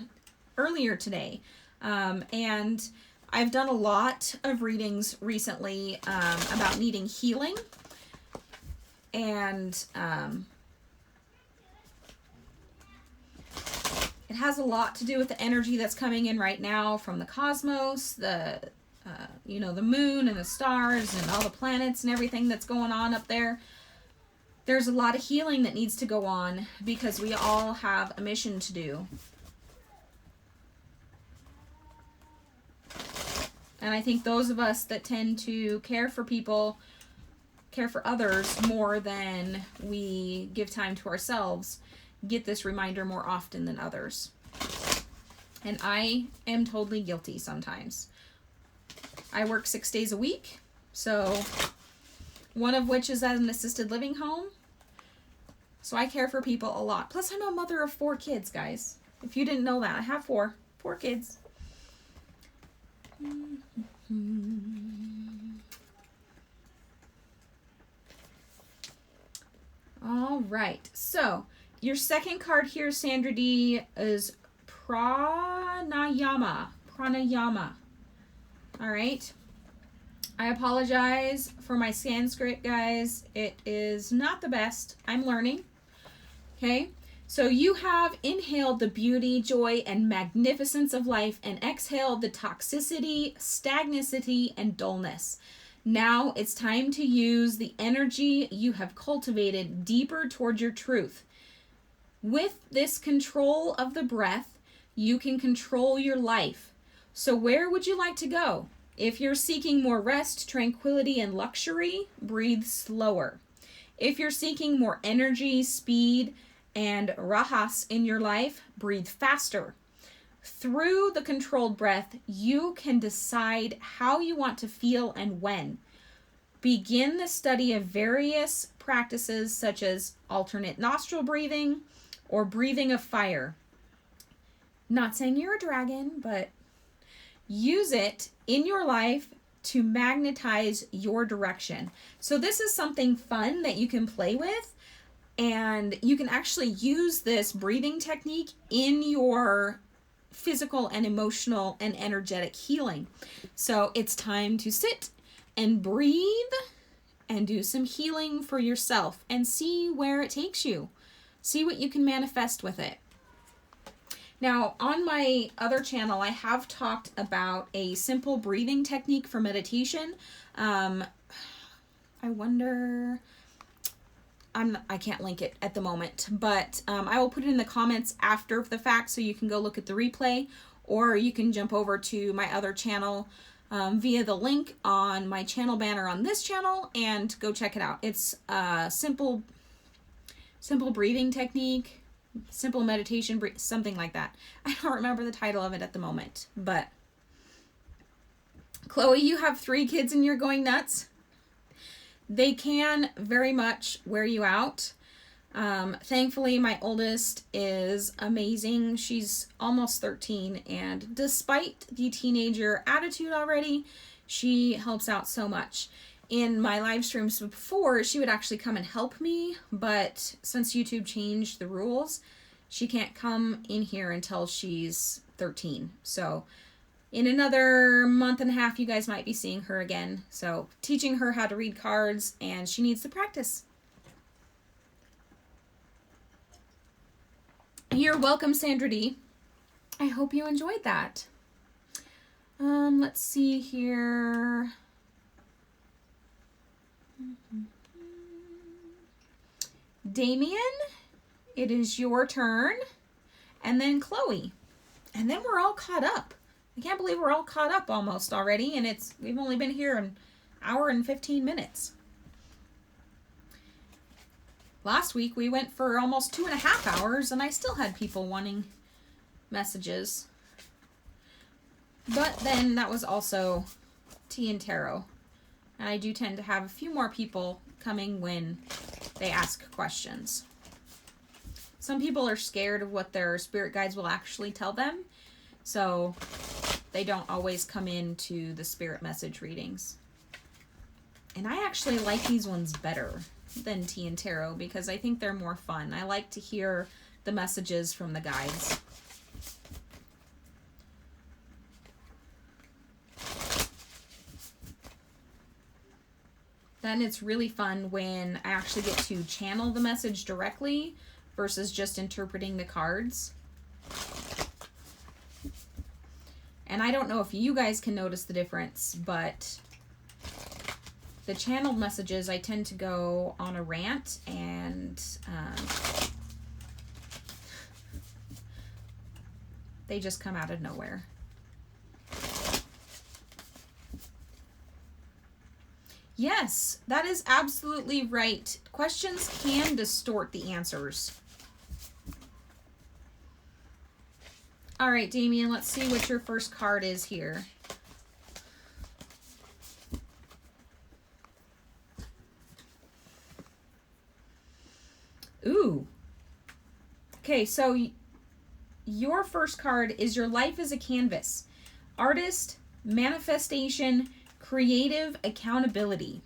earlier today, and I've done a lot of readings recently about needing healing, and it has a lot to do with the energy that's coming in right now from the cosmos, the moon and the stars and all the planets and everything that's going on up there. There's a lot of healing that needs to go on because we all have a mission to do. And I think those of us that tend to care for people, care for others more than we give time to ourselves, get this reminder more often than others. And I am totally guilty sometimes. I work 6 days a week, so one of which is at an assisted living home. So I care for people a lot. Plus, I'm a mother of 4 kids, guys. If you didn't know that, I have 4 kids. All right. So your second card here, Sandra D, is pranayama. Pranayama. All right. I apologize for my Sanskrit, guys. It is not the best. I'm learning. Okay. So you have inhaled the beauty, joy, and magnificence of life and exhaled the toxicity, stagnancy, and dullness. Now it's time to use the energy you have cultivated deeper toward your truth. With this control of the breath, you can control your life. So where would you like to go? If you're seeking more rest, tranquility, and luxury, breathe slower. If you're seeking more energy, speed, and rahas in your life, breathe faster. Through the controlled breath, you can decide how you want to feel and when. Begin the study of various practices such as alternate nostril breathing or breathing of fire. Not saying you're a dragon, but use it in your life to magnetize your direction. So this is something fun that you can play with, and you can actually use this breathing technique in your physical and emotional and energetic healing. So it's time to sit and breathe and do some healing for yourself and see where it takes you. See what you can manifest with it. Now, on my other channel, I have talked about a simple breathing technique for meditation. I wonder... I can't link it at the moment, but I will put it in the comments after the fact so you can go look at the replay, or you can jump over to my other channel via the link on my channel banner on this channel and go check it out. It's a simple breathing technique, simple meditation, something like that. I don't remember the title of it at the moment, but Chloe, you have 3 kids and you're going nuts. They can very much wear you out. Thankfully, my oldest is amazing. She's almost 13, and despite the teenager attitude already, she helps out so much. In my live streams before, she would actually come and help me, but since YouTube changed the rules, she can't come in here until she's 13. So in another month and a half, you guys might be seeing her again. So teaching her how to read cards, and she needs to practice. You're welcome, Sandra D. I hope you enjoyed that. Let's see here. Damien, it is your turn. And then Chloe. And then we're all caught up. I can't believe we're all caught up almost already, and we've only been here an hour and 15 minutes. Last week we went for almost 2.5 hours, and I still had people wanting messages. But then that was also tea and tarot. And I do tend to have a few more people coming when they ask questions. Some people are scared of what their spirit guides will actually tell them, so they don't always come into the spirit message readings. And I actually like these ones better than tea and tarot because I think they're more fun. I like to hear the messages from the guides. Then it's really fun when I actually get to channel the message directly versus just interpreting the cards. And I don't know if you guys can notice the difference, but the channeled messages, I tend to go on a rant, and they just come out of nowhere. Yes, that is absolutely right. Questions can distort the answers. All right, Damien, let's see what your first card is here. Ooh. Okay, so your first card is your life is a canvas. Artist, manifestation, creative accountability.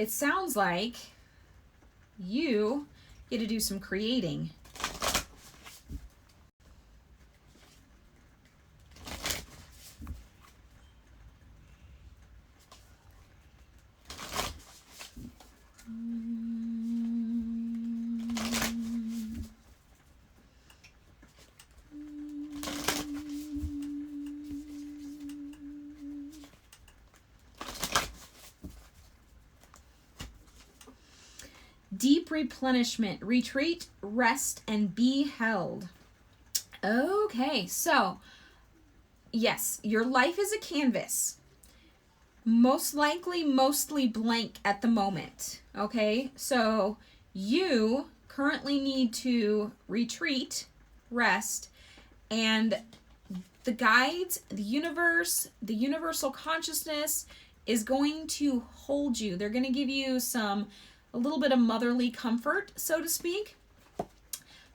it sounds like you get to do some creating. Deep replenishment, retreat, rest, and be held. Okay, so yes, your life is a canvas. Most likely, mostly blank at the moment. Okay, so you currently need to retreat, rest, and the guides, the universe, the universal consciousness is going to hold you. They're going to give you a little bit of motherly comfort, so to speak,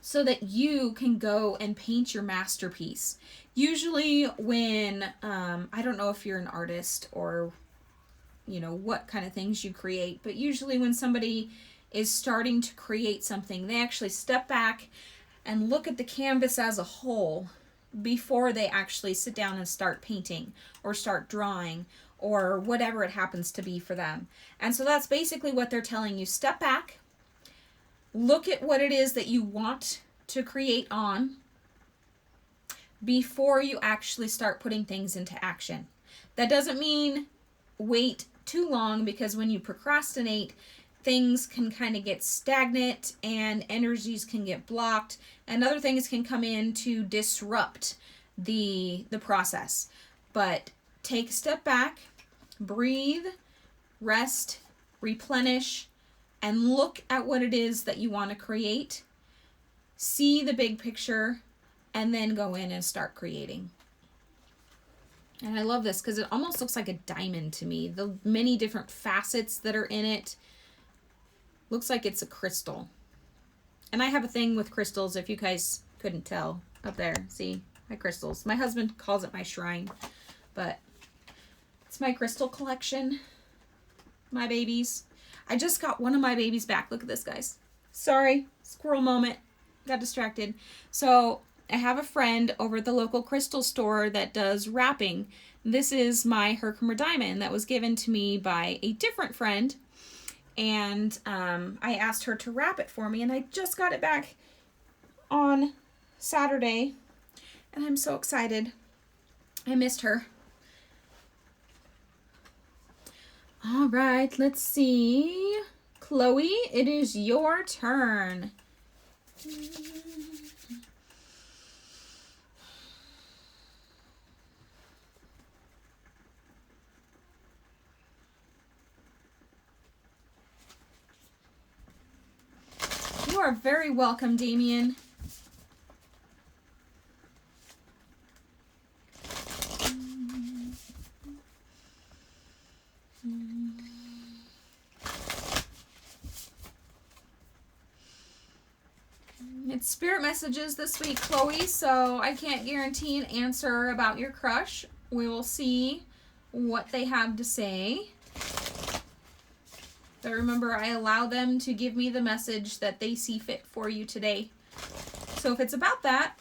so that you can go and paint your masterpiece. Usually when, I don't know if you're an artist or, you know, what kind of things you create, but usually when somebody is starting to create something, they actually step back and look at the canvas as a whole before they actually sit down and start painting or start drawing or whatever it happens to be for them. And so that's basically what they're telling you. Step back, look at what it is that you want to create on before you actually start putting things into action. That doesn't mean wait too long, because when you procrastinate, things can kind of get stagnant and energies can get blocked and other things can come in to disrupt the process. But take a step back, breathe, rest, replenish, and look at what it is that you want to create. See the big picture, and then go in and start creating. And I love this because it almost looks like a diamond to me. The many different facets that are in it. Looks like it's a crystal. And I have a thing with crystals, if you guys couldn't tell. Up there, see? My crystals. My husband calls it my shrine. But it's my crystal collection. My babies. I just got one of my babies back. Look at this, guys. Sorry. Squirrel moment. Got distracted. So I have a friend over at the local crystal store that does wrapping. This is my Herkimer diamond that was given to me by a different friend. And I asked her to wrap it for me. And I just got it back on Saturday. And I'm so excited. I missed her. All right, let's see. Chloe, it is your turn. You are very welcome, Damien. It's spirit messages this week, Chloe, so I can't guarantee an answer about your crush. We will see what they have to say. But remember, I allow them to give me the message that they see fit for you today. So if it's about that,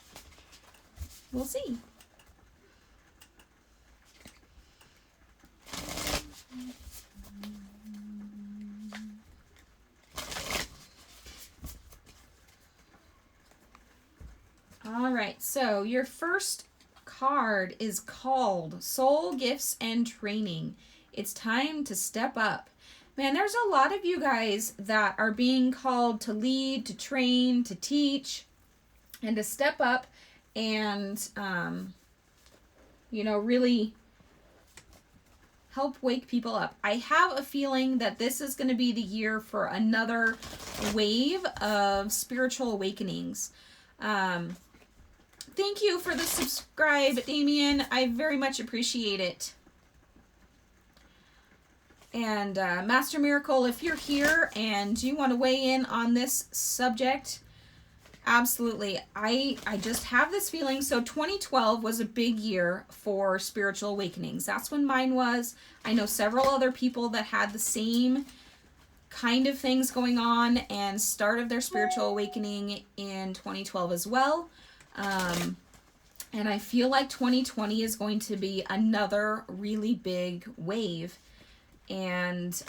we'll see. All right, so your first card is called Soul Gifts and Training. It's time to step up. Man, there's a lot of you guys that are being called to lead, to train, to teach, and to step up and, really help wake people up. I have a feeling that this is going to be the year for another wave of spiritual awakenings. Thank you for the subscribe, Damien. I very much appreciate it. And Master Miracle, if you're here and you want to weigh in on this subject, absolutely. I just have this feeling. So 2012 was a big year for spiritual awakenings. That's when mine was. I know several other people that had the same kind of things going on and start of their spiritual awakening in 2012 as well. And I feel like 2020 is going to be another really big wave. And,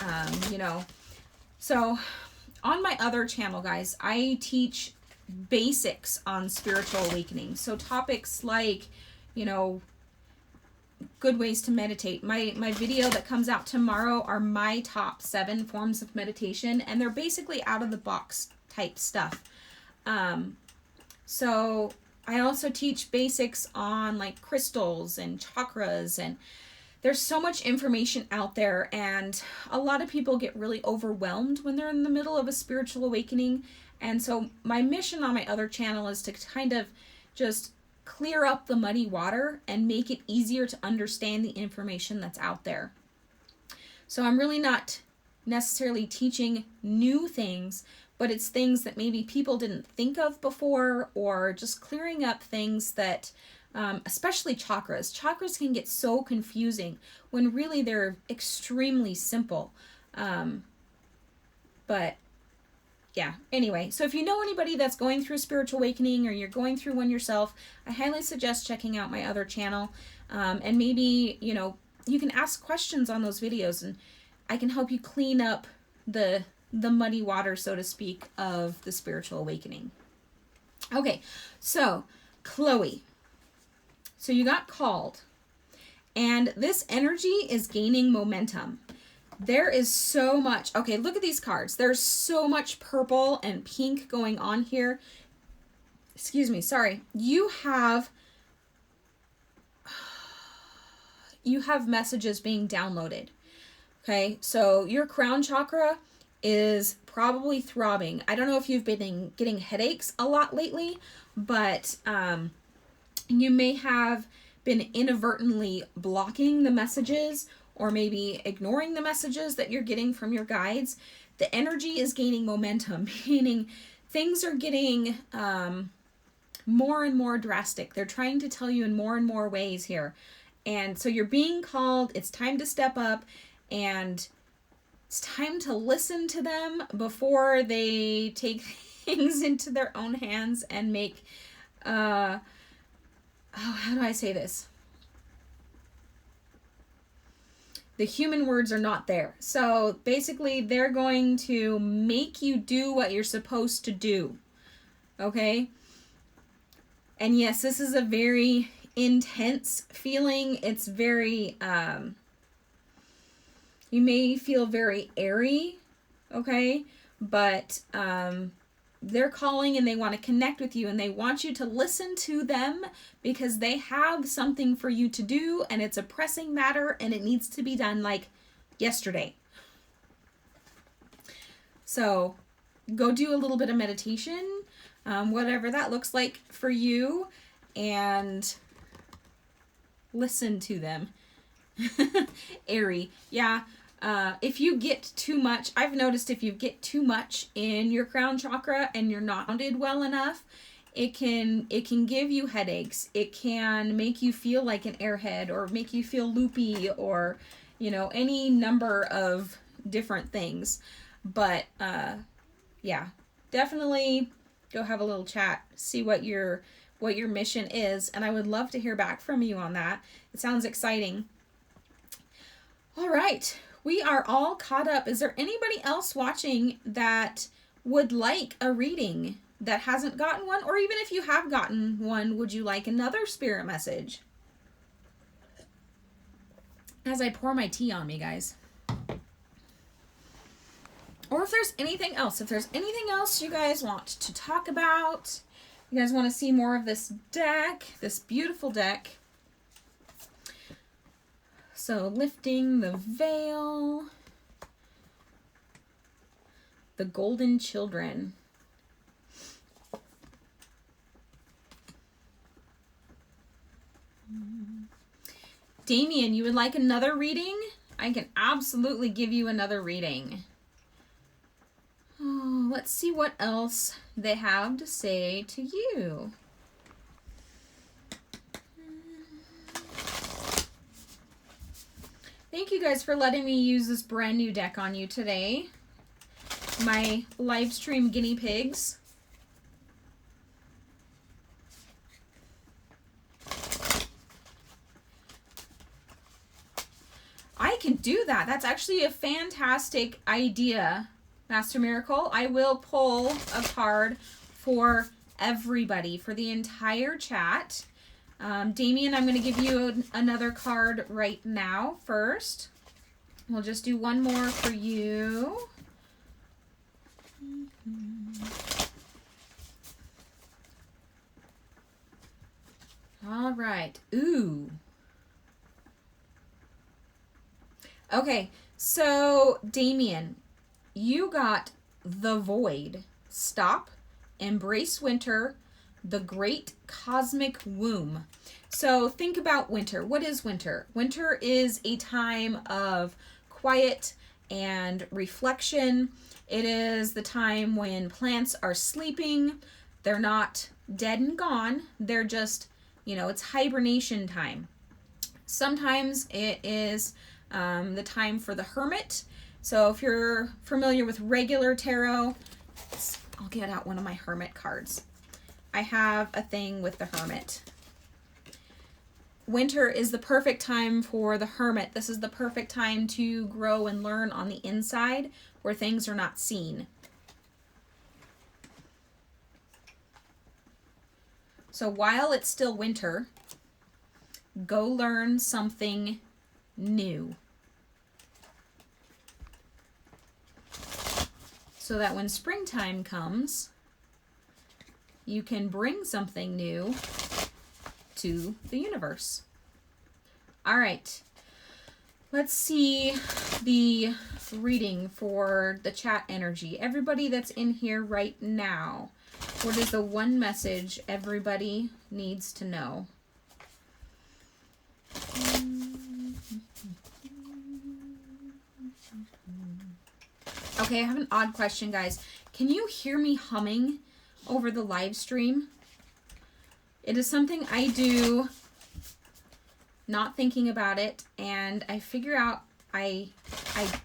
you know, so on my other channel, guys, I teach basics on spiritual awakening. So topics like, you know, good ways to meditate. My video that comes out tomorrow are my top 7 forms of meditation, and they're basically out of the box type stuff. So I also teach basics on like crystals and chakras, and there's so much information out there, and a lot of people get really overwhelmed when they're in the middle of a spiritual awakening. And so my mission on my other channel is to kind of just clear up the muddy water and make it easier to understand the information that's out there. So I'm really not necessarily teaching new things, but it's things that maybe people didn't think of before, or just clearing up things that, especially chakras. Chakras can get so confusing when really they're extremely simple. But yeah, anyway, so if you know anybody that's going through spiritual awakening, or you're going through one yourself, I highly suggest checking out my other channel. And maybe, you know, you can ask questions on those videos, and I can help you clean up the muddy water, so to speak, of the spiritual awakening. Okay, so Chloe. So you got called, and this energy is gaining momentum. There is so much. Okay, look at these cards. There's so much purple and pink going on here. Excuse me, sorry. You have messages being downloaded. Okay, so your crown chakra is probably throbbing. I don't know if you've been getting headaches a lot lately, but you may have been inadvertently blocking the messages, or maybe ignoring the messages that you're getting from your guides. The energy is gaining momentum, meaning things are getting more and more drastic. They're trying to tell you in more and more ways here. And so you're being called. It's time to step up, and it's time to listen to them before they take things into their own hands and make, how do I say this? The human words are not there. So basically, they're going to make you do what you're supposed to do. Okay? And yes, this is a very intense feeling. It's very, you may feel very airy. Okay? But they're calling, and they want to connect with you, and they want you to listen to them because they have something for you to do, and it's a pressing matter, and it needs to be done like yesterday. So go do a little bit of meditation, whatever that looks like for you, and listen to them. Airy. Yeah. If you get too much, I've noticed if you get too much in your crown chakra and you're not grounded well enough, it can give you headaches. It can make you feel like an airhead, or make you feel loopy, or, you know, any number of different things. But yeah, definitely go have a little chat, see what your mission is, and I would love to hear back from you on that. It sounds exciting. All right. We are all caught up. Is there anybody else watching that would like a reading that hasn't gotten one? Or even if you have gotten one, would you like another spirit message? As I pour my tea on me, guys. Or if there's anything else. If there's anything else you guys want to talk about, you guys want to see more of this deck, this beautiful deck. So lifting the veil, the golden children. Damien, you would like another reading? I can absolutely give you another reading. Oh, let's see what else they have to say to you. Thank you guys for letting me use this brand new deck on you today. my live stream guinea pigs. I can do that. That's actually a fantastic idea, Master Miracle. I will pull a card for everybody, for the entire chat. Damien, I'm going to give you another card right now first. We'll just do one more for you. All right. Ooh. Okay, so Damien, you got The Void, Stop, Embrace Winter, The Great Cosmic Womb. So think about winter. What is winter? Winter is a time of quiet and reflection. It is the time when plants are sleeping. They're not dead and gone. They're just, it's hibernation time. Sometimes it is the time for the Hermit. So if you're familiar with regular tarot, I'll get out one of my Hermit cards. I have a thing with the Hermit. Winter is the perfect time for the Hermit. This is the perfect time to grow and learn on the inside where things are not seen. So while it's still winter, go learn something new. So that when springtime comes, you can bring something new to the universe. All right, let's see the reading for the chat energy. Everybody that's in here right now, what is the one message everybody needs to know? Okay, I have an odd question, guys. Can you hear me humming over the live stream? It is something I do not thinking about it, and I figure out I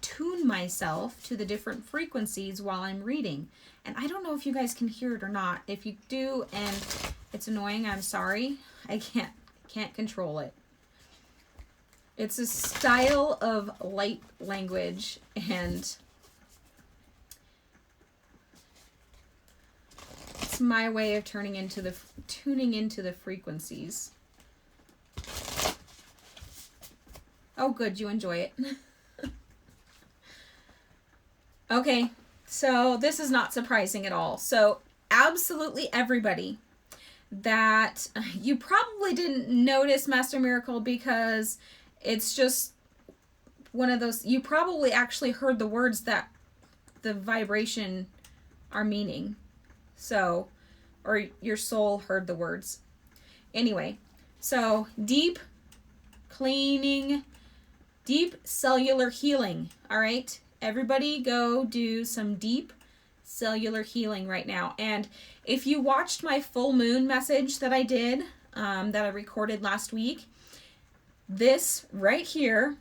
tune myself to the different frequencies while I'm reading. And I don't know if you guys can hear it or not. If you do and it's annoying, I'm sorry. I can't control it. It's a style of light language, and it's my way of tuning into the frequencies. Oh, good, you enjoy it. Okay, so this is not surprising at all. So absolutely everybody that you probably didn't notice Master Miracle because it's just one of those, you probably actually heard the words that the vibration are meaning. So, or your soul heard the words. Anyway, so deep cleaning, deep cellular healing. All right, everybody go do some deep cellular healing right now. And if you watched my full moon message that I did, that I recorded last week, this right here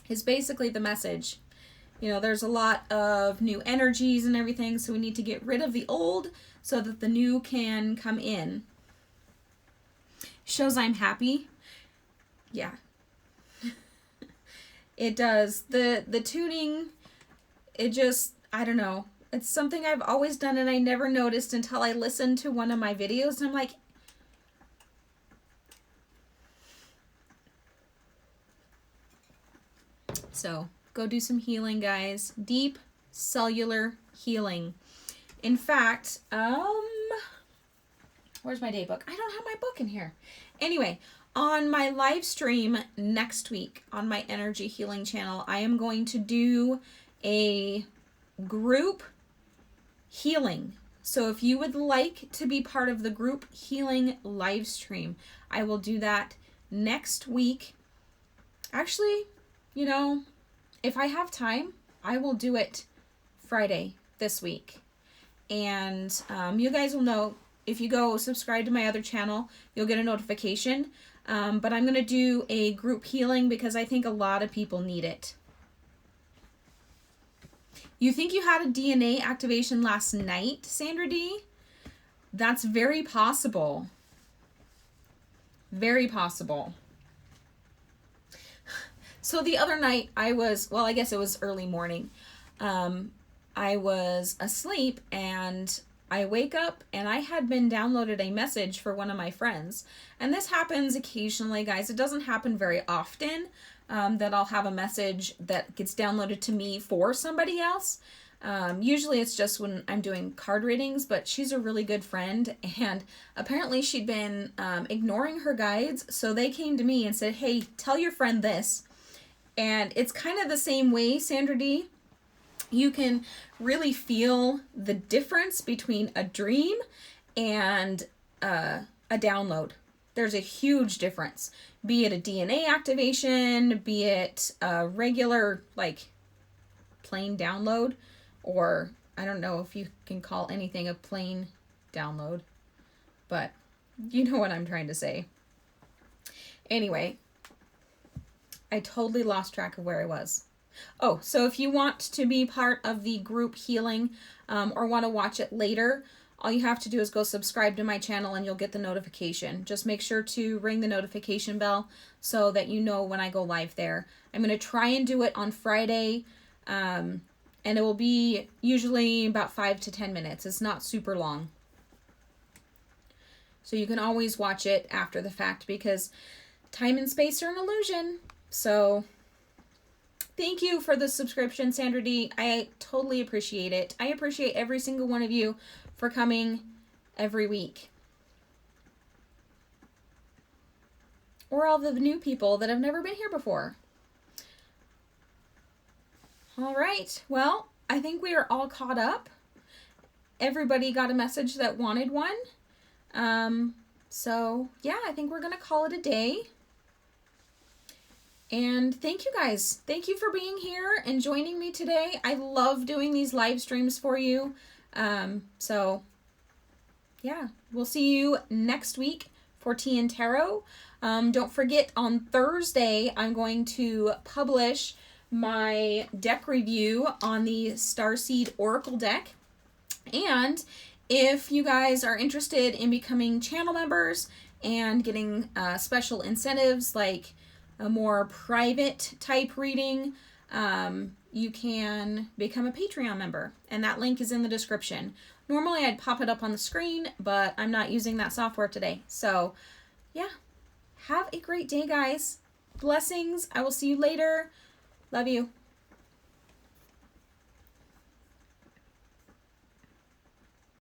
is basically the message. There's a lot of new energies and everything, so we need to get rid of the old so that the new can come in. Shows I'm happy. Yeah. It does. The tuning, it just, I don't know. It's something I've always done and I never noticed until I listened to one of my videos and I'm like, so go do some healing, guys. Deep cellular healing. In fact, where's my day book? I don't have my book in here. Anyway, on my live stream next week on my energy healing channel, I am going to do a group healing. So if you would like to be part of the group healing live stream, I will do that next week. Actually, if I have time, I will do it Friday this week. And you guys will know, if you go subscribe to my other channel, you'll get a notification. But I'm going to do a group healing because I think a lot of people need it. You think you had a DNA activation last night, Sandra D? That's very possible. Very possible. So the other night I guess it was early morning. I was asleep and I wake up and I had been downloaded a message for one of my friends. And this happens occasionally, guys. It doesn't happen very often that I'll have a message that gets downloaded to me for somebody else. Usually it's just when I'm doing card readings, but she's a really good friend and apparently she'd been ignoring her guides. So they came to me and said, hey, tell your friend this. And it's kind of the same way, Sandra D. You can really feel the difference between a dream and a download. There's a huge difference. Be it a DNA activation, be it a regular, like, plain download, or I don't know if you can call anything a plain download, but you know what I'm trying to say. Anyway, I totally lost track of where I was. Oh, so if you want to be part of the group healing or want to watch it later, all you have to do is go subscribe to my channel and you'll get the notification. Just make sure to ring the notification bell so that you know when I go live there. I'm going to try and do it on Friday, and it will be usually about 5 to 10 minutes. It's not super long. So you can always watch it after the fact because time and space are an illusion. So thank you for the subscription, Sandra D. I totally appreciate it. I appreciate every single one of you for coming every week. Or all the new people that have never been here before. All right. Well, I think we are all caught up. Everybody got a message that wanted one. So, yeah, I think we're going to call it a day. And thank you guys. Thank you for being here and joining me today. I love doing these live streams for you. So yeah, we'll see you next week for Tea and Tarot. Don't forget on Thursday, I'm going to publish my deck review on the Starseed Oracle deck. And if you guys are interested in becoming channel members and getting special incentives like a more private type reading, you can become a Patreon member, and that link is in the description. Normally I'd pop it up on the screen, but I'm not using that software today. So yeah, have a great day, guys. Blessings. I will see you later. Love you.